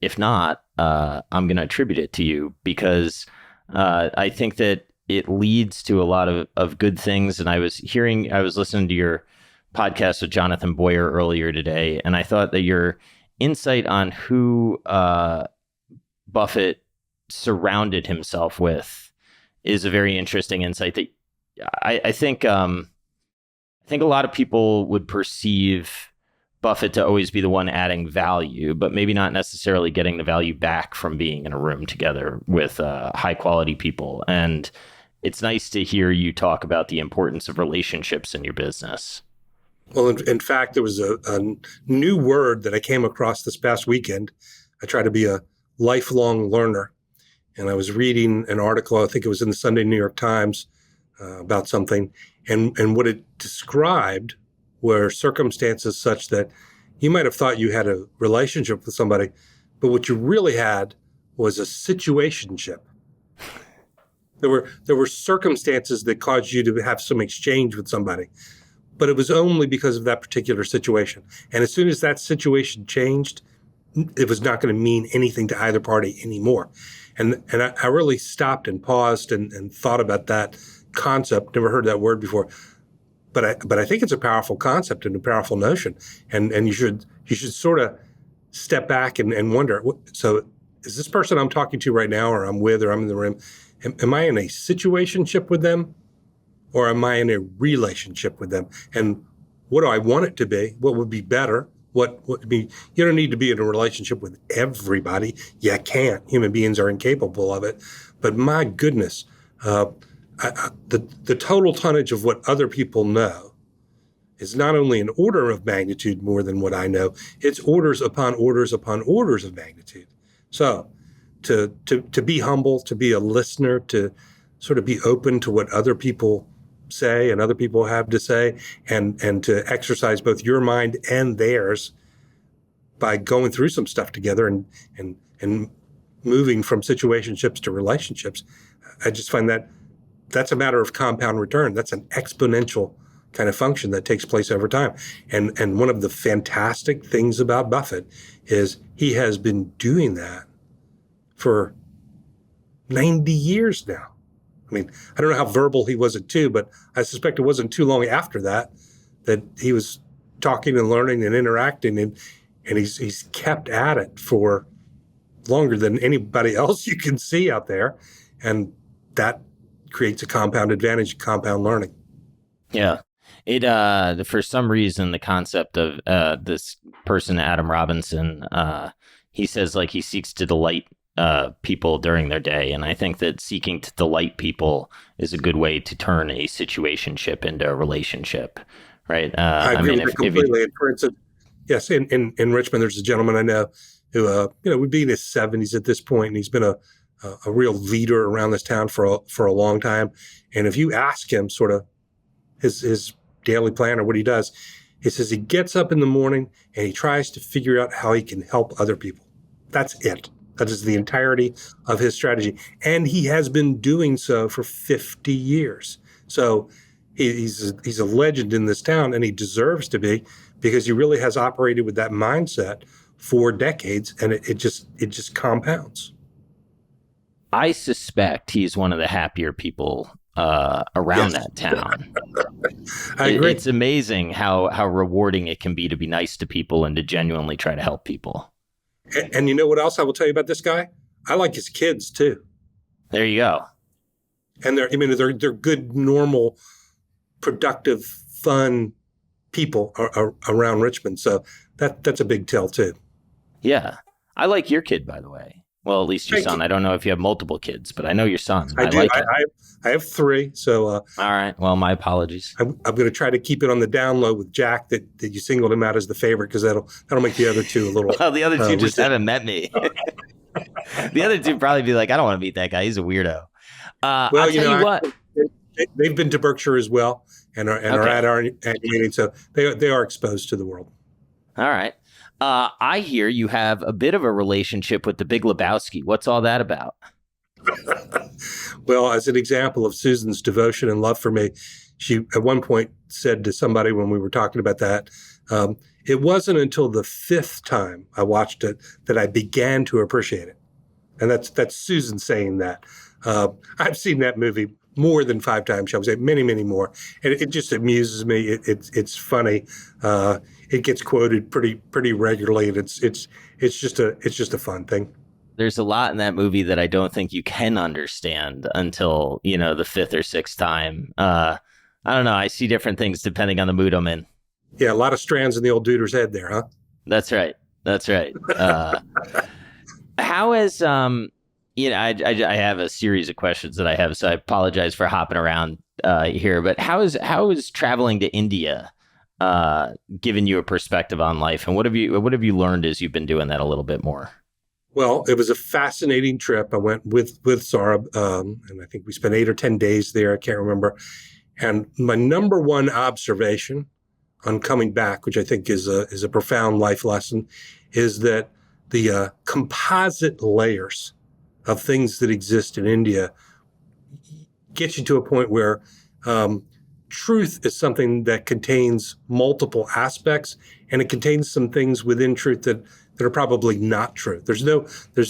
if not, I'm going to attribute it to you because I think that it leads to a lot of good things. And I was listening to your podcast with Jonathan Boyer earlier today, and I thought that your insight on who Buffett surrounded himself with is a very interesting insight that I think a lot of people would perceive Buffett to always be the one adding value, but maybe not necessarily getting the value back from being in a room together with high quality people. And it's nice to hear you talk about the importance of relationships in your business. Well, in fact, there was a new word that I came across this past weekend. I try to be a lifelong learner. and I was reading an article, I think it was in the Sunday New York Times, about something, and what it described were circumstances such that you might have thought you had a relationship with somebody, but what you really had was a situationship. There were circumstances that caused you to have some exchange with somebody, but it was only because of that particular situation. And as soon as that situation changed, it was not going to mean anything to either party anymore. And I really stopped and paused and thought about that concept. Never heard that word before, but I think it's a powerful concept and a powerful notion. And you should sort of step back and wonder. So, is this person I'm talking to right now, or I'm with, or I'm in the room? Am I in a situationship with them, or am I in a relationship with them? And what do I want it to be? What would be better? What would be? You don't need to be in a relationship with everybody. You can't. Human beings are incapable of it. But my goodness, the total tonnage of what other people know is not only an order of magnitude more than what I know. It's orders upon orders upon orders of magnitude. So, to be humble, to be a listener, to sort of be open to what other people say and other people have to say, and to exercise both your mind and theirs by going through some stuff together and moving from situationships to relationships. I just find that that's a matter of compound return. That's an exponential kind of function that takes place over time. And one of the fantastic things about Buffett is he has been doing that for 90 years now. I mean, I don't know how verbal he was at 2, but I suspect it wasn't too long after that he was talking and learning and interacting, and he's kept at it for longer than anybody else you can see out there. And that creates a compound advantage, compound learning. Yeah. For some reason, the concept of this person, Adam Robinson, he says like he seeks to delight people during their day. And I think that seeking to delight people is a good way to turn a situationship into a relationship, right? I agree with that completely. And for instance, yes, in Richmond, there's a gentleman I know who, would be in his 70s at this point, and he's been a real leader around this town for a long time. And if you ask him sort of his daily plan or what he does, he says he gets up in the morning and he tries to figure out how he can help other people. That's it. That is the entirety of his strategy. And he has been doing so for 50 years. So he's a legend in this town, and he deserves to be, because he really has operated with that mindset for decades, and it just compounds. I suspect he's one of the happier people around that town. I agree. It's amazing how rewarding it can be to be nice to people and to genuinely try to help people. And you know what else I will tell you about this guy? I like his kids too. There you go. And they're good, normal, productive, fun people around Richmond. So that's a big tell too. Yeah. I like your kid, by the way. Well, at least your son. I don't know if you have multiple kids, but I know your son. I do. I have 3. So all right. Well, my apologies. I'm going to try to keep it on the down low with Jack, that you singled him out as the favorite, because that'll make the other 2 a little. Well, the other 2 just haven't met me. The other 2 probably be like, I don't want to meet that guy. He's a weirdo. Well, I'll tell you what. They've been to Berkshire as well, and are at our meeting, so they are exposed to the world. All right. I hear you have a bit of a relationship with the Big Lebowski. What's all that about? Well, as an example of Susan's devotion and love for me, she at one point said to somebody when we were talking about that, it wasn't until the 5th time I watched it that I began to appreciate it. And that's Susan saying that. I've seen that movie more than 5 times, shall we say, many, many more. And it just amuses me. It's funny. It gets quoted pretty regularly, and it's just a fun thing. There's a lot in that movie that I don't think you can understand until, the 5th or 6th time. I don't know. I see different things depending on the mood I'm in. Yeah, a lot of strands in the old duder's head there, huh? That's right. How has I have a series of questions that I have, so I apologize for hopping around here. But how is traveling to India given you a perspective on life, and what have you learned as you've been doing that a little bit more? Well, it was a fascinating trip. I went with Saurabh, and I think we spent 8 or 10 days there. I can't remember. And my number one observation on coming back, which I think is a profound life lesson, is that the composite layers of things that exist in India get you to a point where truth is something that contains multiple aspects, and it contains some things within truth that are probably not true. There's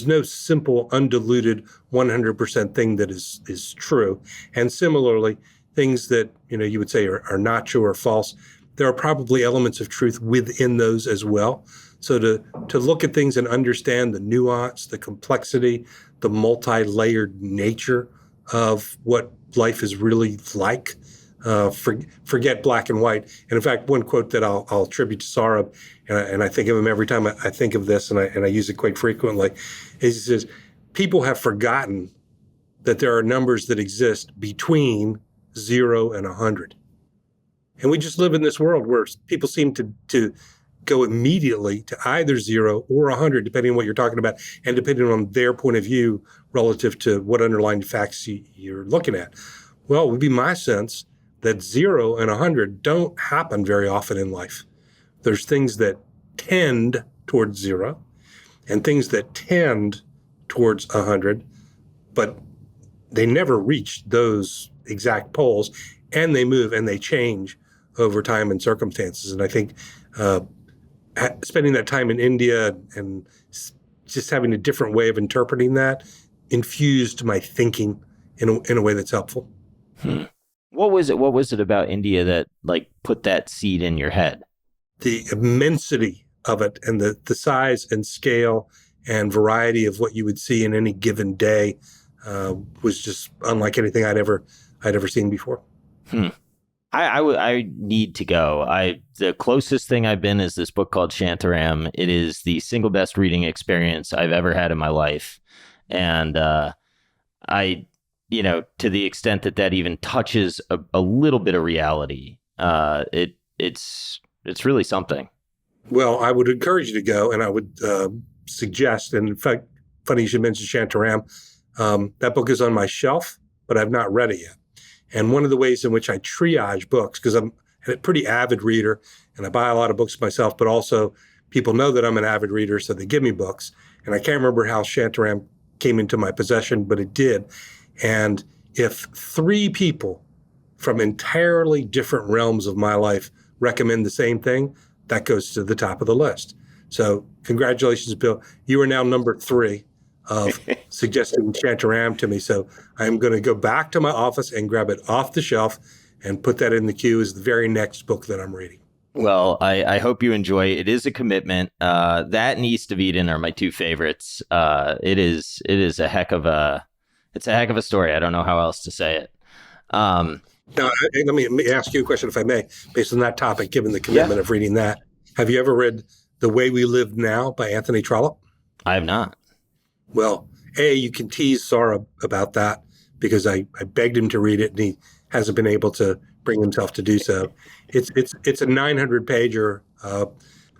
no simple, undiluted 100% thing that is true. And similarly, things that you would say are not true or false, there are probably elements of truth within those as well. So to look at things and understand the nuance, the complexity, the multi-layered nature of what life is really like. Forget black and white. And in fact, one quote that I'll attribute to Saurabh, and I think of him every time I think of this, and I use it quite frequently, is he says, people have forgotten that there are numbers that exist between 0 and 100. And we just live in this world where people seem to go immediately to either 0 or 100, depending on what you're talking about, and depending on their point of view relative to what underlying facts you're looking at. Well, it would be my sense that 0 and 100 don't happen very often in life. There's things that tend towards 0 and things that tend towards 100, but they never reach those exact poles, and they move and they change over time and circumstances. And I think spending that time in India and just having a different way of interpreting that infused my thinking in a way that's helpful. What was it about India that put that seed in your head? The immensity of it, and the size and scale and variety of what you would see in any given day was just unlike anything I'd ever seen before. I need to go. The closest thing I've been is this book called Shantaram. It is the single best reading experience I've ever had in my life. And to the extent that even touches a little bit of reality, it's really something. Well, I would encourage you to go, and I would suggest, and in fact, funny you should mention Shantaram, that book is on my shelf, but I've not read it yet. And one of the ways in which I triage books, because I'm a pretty avid reader and I buy a lot of books myself, but also people know that I'm an avid reader, so they give me books. And I can't remember how Shantaram came into my possession, but it did. And if 3 people from entirely different realms of my life recommend the same thing, that goes to the top of the list. So congratulations, Bill. You are now number 3 of suggesting Shantaram to me. So I'm going to go back to my office and grab it off the shelf and put that in the queue as the very next book that I'm reading. Well, I hope you enjoy it. It is a commitment. That and East of Eden are my 2 favorites. It is a heck of a story. I don't know how else to say it. Now, let me ask you a question, if I may, based on that topic, given the commitment of reading that. Have you ever read The Way We Live Now by Anthony Trollope? I have not. Well, you can tease Saurabh about that because I begged him to read it and he hasn't been able to bring himself to do so. It's a 900-pager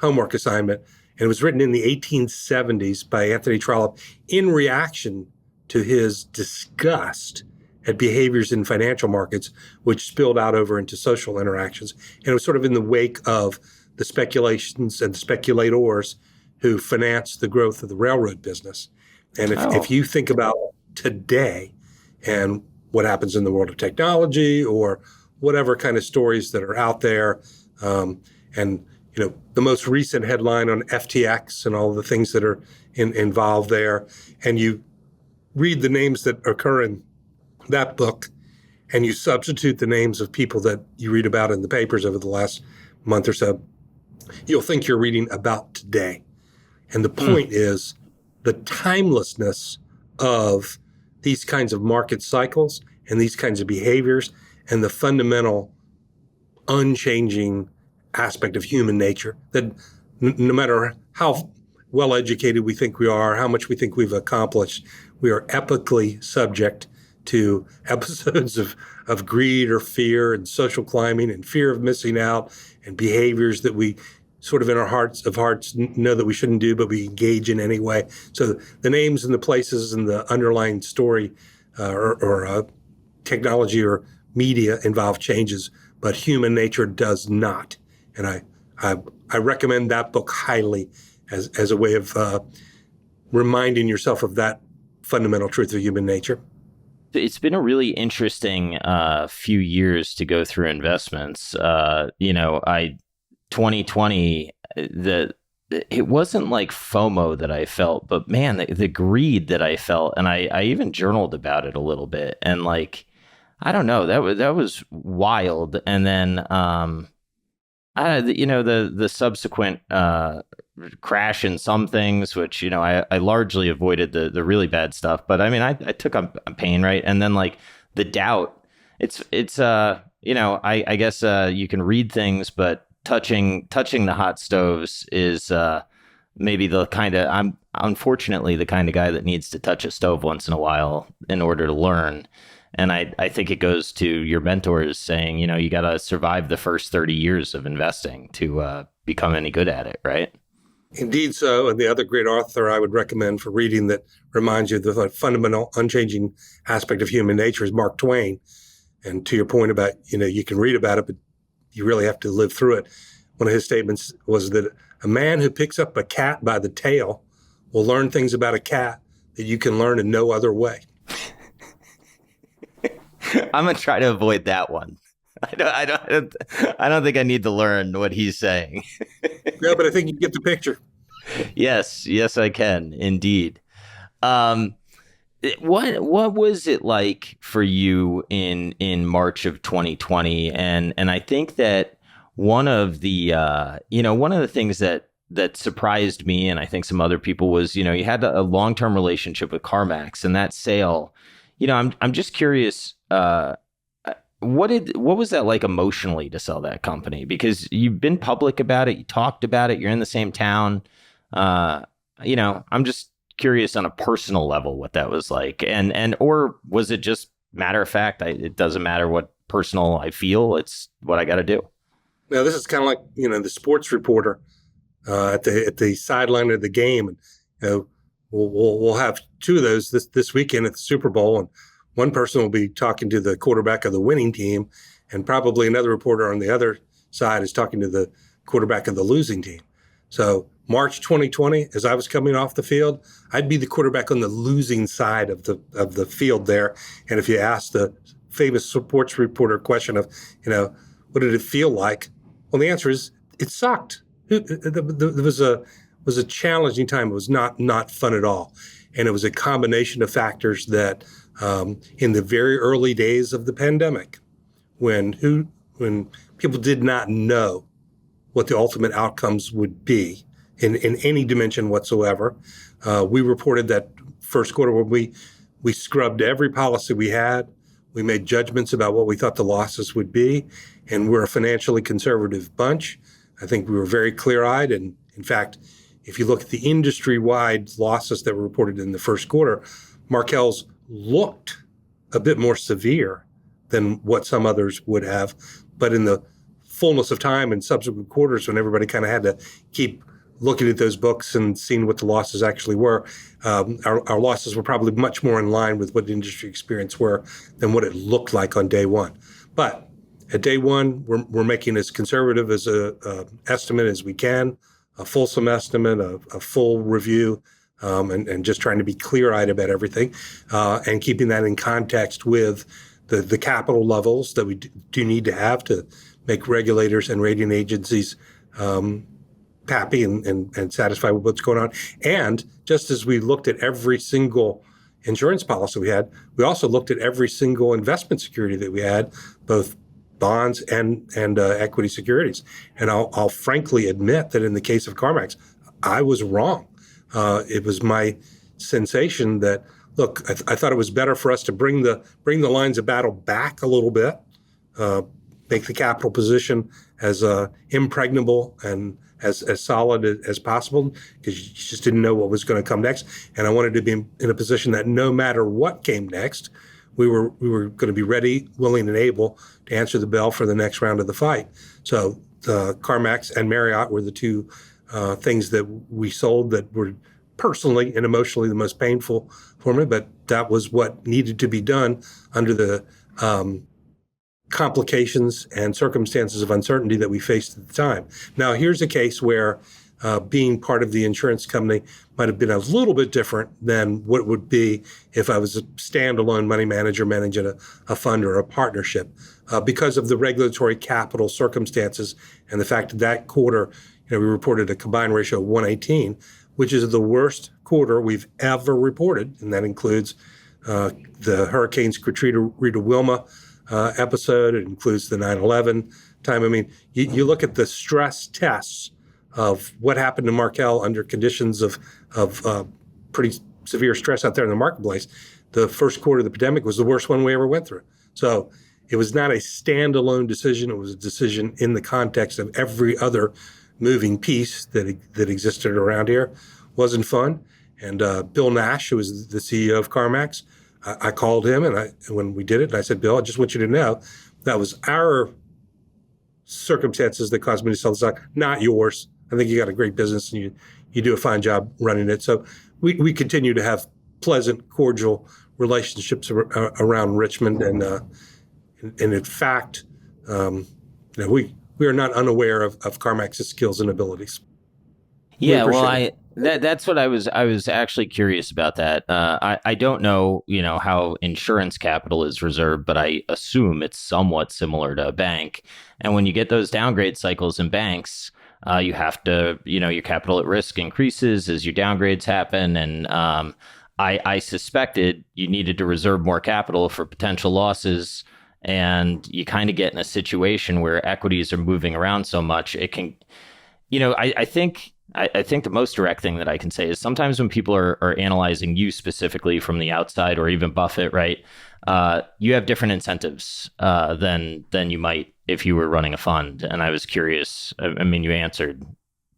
homework assignment, and it was written in the 1870s by Anthony Trollope in reaction to his disgust at behaviors in financial markets, which spilled out over into social interactions. And it was sort of in the wake of the speculations and the speculators who financed the growth of the railroad business. And if you think about today and what happens in the world of technology or whatever kind of stories that are out there, and the most recent headline on FTX and all the things that are involved there, and you read the names that occur in that book, and you substitute the names of people that you read about in the papers over the last month or so, you'll think you're reading about today. And the point is the timelessness of these kinds of market cycles and these kinds of behaviors and the fundamental unchanging aspect of human nature that no matter how well educated we think we are, how much we think we've accomplished, we are epically subject to episodes of greed or fear and social climbing and fear of missing out and behaviors that we sort of in our hearts of hearts know that we shouldn't do, but we engage in anyway. So the names and the places and the underlying story or technology or media involve changes, but human nature does not. And I recommend that book highly as a way of reminding yourself of that fundamental truth of human nature. It's been a really interesting few years to go through investments. 2020, it wasn't like FOMO that I felt, but man, the greed that I felt, and I even journaled about it a little bit, and like, I don't know, that was wild. And then the subsequent crash in some things, which I largely avoided the really bad stuff, but I mean I took on pain, right? And then like the doubt, it's I guess you can read things, but touching the hot stoves is maybe I'm unfortunately the kind of guy that needs to touch a stove once in a while in order to learn. And I think it goes to your mentors saying, you got to survive the first 30 years of investing to become any good at it, right? Indeed so. And the other great author I would recommend for reading that reminds you of the fundamental, unchanging aspect of human nature is Mark Twain. And to your point about, you can read about it, but you really have to live through it. One of his statements was that a man who picks up a cat by the tail will learn things about a cat that you can learn in no other way. I'm gonna try to avoid that one. I don't think I need to learn what he's saying. No, but I think you get the picture. Yes, I can indeed. What was it like for you in March of 2020? And I think that one of the things that surprised me, and I think some other people, was you had a long-term relationship with CarMax, and that sale. I'm just curious. What was that like emotionally to sell that company? Because you've been public about it, you talked about it, you're in the same town. I'm just curious on a personal level what that was like, or was it just matter of fact? It doesn't matter what personal I feel; it's what I got to do. Now this is kind of like the sports reporter at the sideline of the game, and we'll have two of those this weekend at the Super Bowl, and one person will be talking to the quarterback of the winning team, and probably another reporter on the other side is talking to the quarterback of the losing team. So March 2020, as I was coming off the field, I'd be the quarterback on the losing side of the field there. And if you ask the famous sports reporter question of, what did it feel like? Well, the answer is it sucked. There was a challenging time. It was not fun at all. And it was a combination of factors that in the very early days of the pandemic, when people did not know what the ultimate outcomes would be in any dimension whatsoever, we reported that first quarter when we scrubbed every policy we had. We made judgments about what we thought the losses would be, and we're a financially conservative bunch. I think we were very clear-eyed, and in fact, if you look at the industry-wide losses that were reported in the first quarter, Markel's looked a bit more severe than what some others would have. But in the fullness of time in subsequent quarters, when everybody kind of had to keep looking at those books and seeing what the losses actually were, our losses were probably much more in line with what the industry experience were than what it looked like on day one. But at day one, we're making as conservative as a estimate as we can, a fulsome estimate, a full review, and just trying to be clear-eyed about everything, and keeping that in context with the capital levels that we do need to have to make regulators and rating agencies happy and satisfied with what's going on. And just as we looked at every single insurance policy we had, we also looked at every single investment security that we had, both bonds and equity securities. And I'll frankly admit that in the case of CarMax, I was wrong. It was my sensation that, look, I thought it was better for us to bring the lines of battle back a little bit, make the capital position as impregnable and as solid as possible, because you just didn't know what was going to come next. And I wanted to be in a position that no matter what came next, we were going to be ready, willing, and able to answer the bell for the next round of the fight. So CarMax and Marriott were the two things that we sold that were personally and emotionally the most painful for me, but that was what needed to be done under the complications and circumstances of uncertainty that we faced at the time. Now, here's a case where being part of the insurance company might have been a little bit different than what it would be if I was a standalone money manager managing a fund or a partnership, because of the regulatory capital circumstances and the fact that that quarter, we reported a combined ratio of 118, which is the worst quarter we've ever reported, and that includes the Hurricanes Katrina, Rita, Wilma episode. It includes the 9/11 time. I mean, you look at the stress tests of what happened to Markel under conditions of pretty severe stress out there in the marketplace. The first quarter of the pandemic was the worst one we ever went through. So it was not a standalone decision. It was a decision in the context of every other moving piece that existed around here. Wasn't fun. And Bill Nash, who was the CEO of CarMax, I called him and when we did it, and I said, Bill, I just want you to know that was our circumstances that caused me to sell the stock, not yours. I think you got a great business and you do a fine job running it. So we continue to have pleasant, cordial relationships around Richmond. And in fact, we are not unaware of CarMax's skills and abilities. Yeah, well, that's what I was actually curious about that. I don't know, how insurance capital is reserved, but I assume it's somewhat similar to a bank. And when you get those downgrade cycles in banks, you have to, your capital at risk increases as your downgrades happen. And I suspected you needed to reserve more capital for potential losses. And you kind of get in a situation where equities are moving around so much, it can, I think the most direct thing that I can say is sometimes when people are analyzing you specifically from the outside, or even Buffett, right? You have different incentives than you might if you were running a fund. And I was curious. I mean, you answered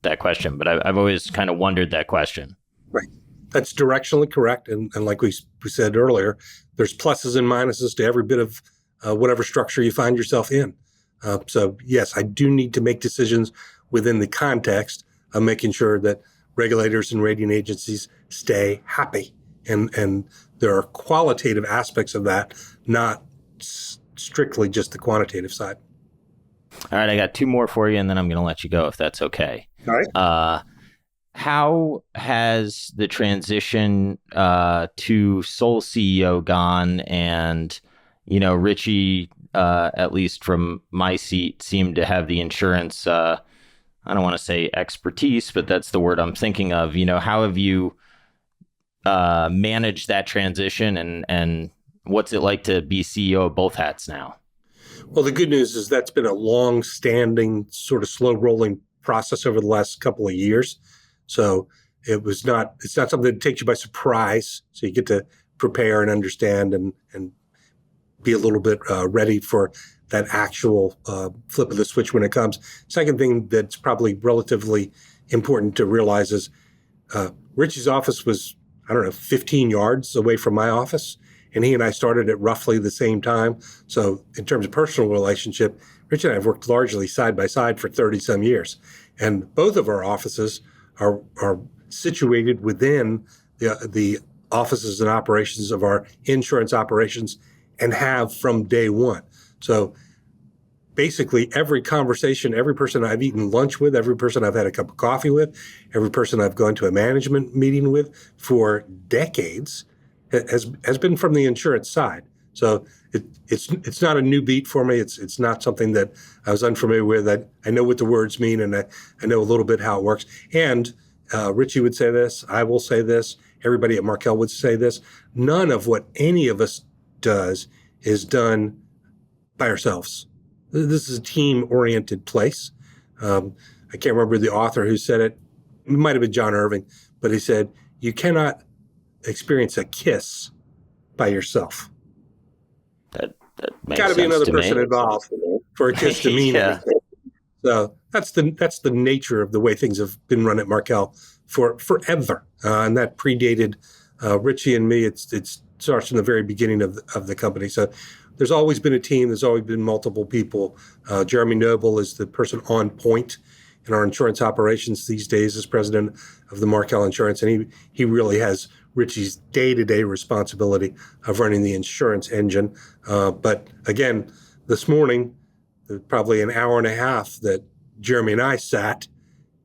that question, but I've always kind of wondered that question. Right. That's directionally correct. And like we said earlier, there's pluses and minuses to every bit of whatever structure you find yourself in. So yes, I do need to make decisions within the context of making sure that regulators and rating agencies stay happy. And there are qualitative aspects of that, not strictly just the quantitative side. All right, I got two more for you, and then I'm going to let you go if that's okay. All right. How has the transition to sole CEO gone? And, Richie, at least from my seat, seemed to have the insurance, I don't want to say expertise, but that's the word I'm thinking of. How have you managed that transition, and what's it like to be CEO of both hats now? Well, the good news is that's been a long-standing, sort of slow-rolling process over the last couple of years. So it's not something that takes you by surprise. So you get to prepare and understand and be a little bit ready for that actual flip of the switch when it comes. Second thing that's probably relatively important to realize is Richie's office was, 15 yards away from my office. And he and I started at roughly the same time. So in terms of personal relationship, Rich and I have worked largely side by side for 30 some years. And both of our offices are situated within the offices and operations of our insurance operations, and have from day one. So basically every conversation, every person I've eaten lunch with, every person I've had a cup of coffee with, every person I've gone to a management meeting with for decades has been from the insurance side. So it's not a new beat for me. It's not something that I was unfamiliar with. I know what the words mean, and I know a little bit how it works. And Richie would say this, I will say this, everybody at Markel would say this. None of what any of us does is done by ourselves. This is a team-oriented place. I can't remember the author who said it. It might have been John Irving, but he said, you cannot experience a kiss by yourself. That makes Got to be another person involved for a kiss to mean anything. So that's the nature of the way things have been run at Markel for forever, and that predated Richie and me. It's starts from the very beginning of the company. So there's always been a team. There's always been multiple people. Jeremy Noble is the person on point in our insurance operations these days as president of the Markel Insurance. And he really has Richie's day-to-day responsibility of running the insurance engine. But again, this morning, probably an hour and a half that Jeremy and I sat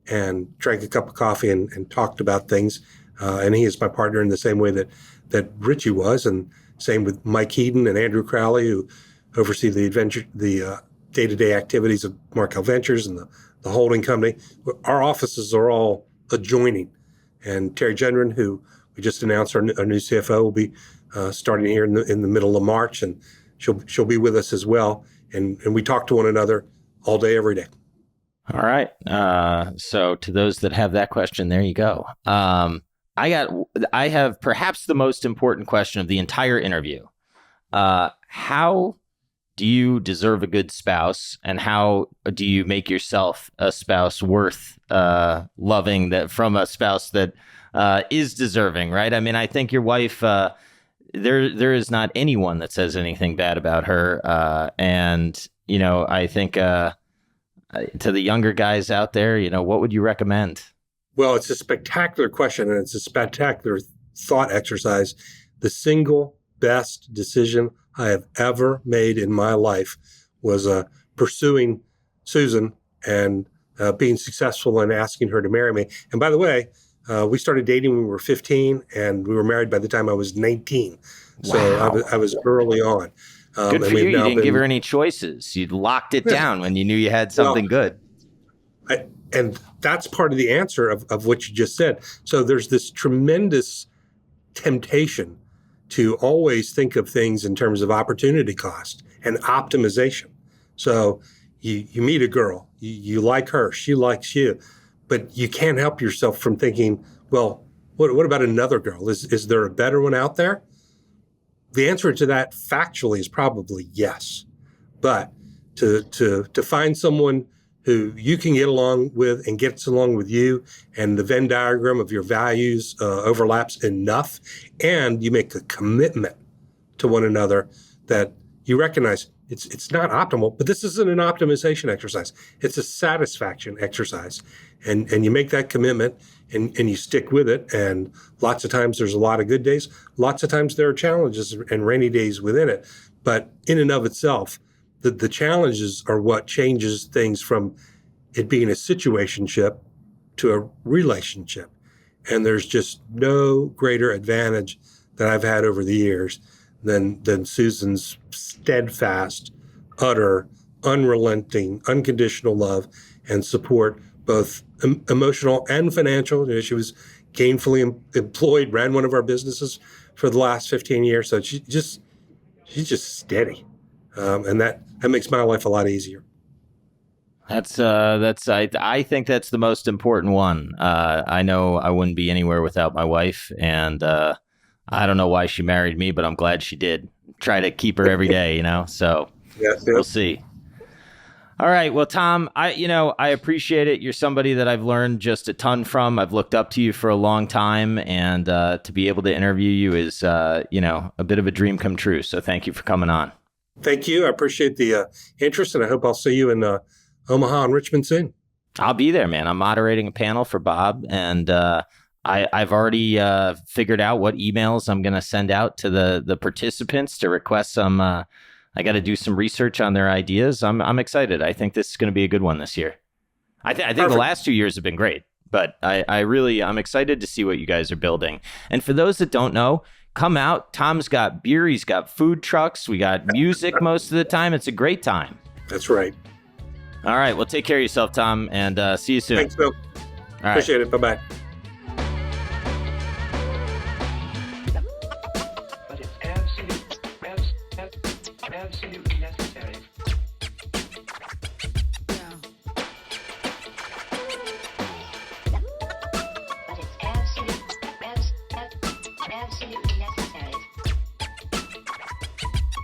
and drank a cup of coffee and talked about things. And he is my partner in the same way that Richie was, and same with Mike Heaton and Andrew Crowley, who oversee the day-to-day activities of Markel Ventures and the holding company. Our offices are all adjoining. And Terry Gendron, who we just announced our new CFO, will be starting here in the middle of March, and she'll be with us as well. And we talk to one another all day, every day. All right. So to those that have that question, there you go. I have perhaps the most important question of the entire interview. How do you deserve a good spouse, and how do you make yourself a spouse worth loving that from a spouse that is deserving, right? I mean, I think your wife, there is not anyone that says anything bad about her. And, I think to the younger guys out there, what would you recommend? Well, it's a spectacular question, and it's a spectacular thought exercise. The single best decision I have ever made in my life was pursuing Susan and being successful in asking her to marry me. And by the way, we started dating when we were 15, and we were married by the time I was 19. So wow. I was early on. Good for you. You didn't give her any choices. You locked it down when you knew you had something good. And that's part of the answer of what you just said. So there's this tremendous temptation to always think of things in terms of opportunity cost and optimization. So you meet a girl, you like her, she likes you, but you can't help yourself from thinking, well, what about another girl? Is there a better one out there? The answer to that factually is probably yes. But to find someone who you can get along with and gets along with you, and the Venn diagram of your values overlaps enough, and you make a commitment to one another that you recognize it's not optimal, but this isn't an optimization exercise. It's a satisfaction exercise. And you make that commitment and you stick with it. And lots of times there's a lot of good days. Lots of times there are challenges and rainy days within it. But in and of itself, the challenges are what changes things from it being a situationship to a relationship. And there's just no greater advantage that I've had over the years than Susan's steadfast, utter, unrelenting, unconditional love and support, both emotional and financial. She was gainfully employed, ran one of our businesses for the last 15 years. So she's just steady. And that makes my life a lot easier. I think that's the most important one. I know I wouldn't be anywhere without my wife, and I don't know why she married me, but I'm glad she did. Try to keep her every day, so We'll see. All right. Well, Tom, I appreciate it. You're somebody that I've learned just a ton from. I've looked up to you for a long time, and to be able to interview you is, a bit of a dream come true. So thank you for coming on. Thank you. I appreciate the interest, and I hope I'll see you in Omaha and Richmond soon. I'll be there, man. I'm moderating a panel for Bob, and I've already figured out what emails I'm going to send out to the participants to request some. I got to do some research on their ideas. I'm excited. I think this is going to be a good one this year. I think the last 2 years have been great, but I'm excited to see what you guys are building. And for those that don't know, come out. Tom's got beer. He's got food trucks. We got music most of the time. It's a great time. That's right. All right. Well, take care of yourself, Tom, and see you soon. Thanks, Bill. All Appreciate right. it. Bye-bye. But it's absolutely necessary. But it's absolutely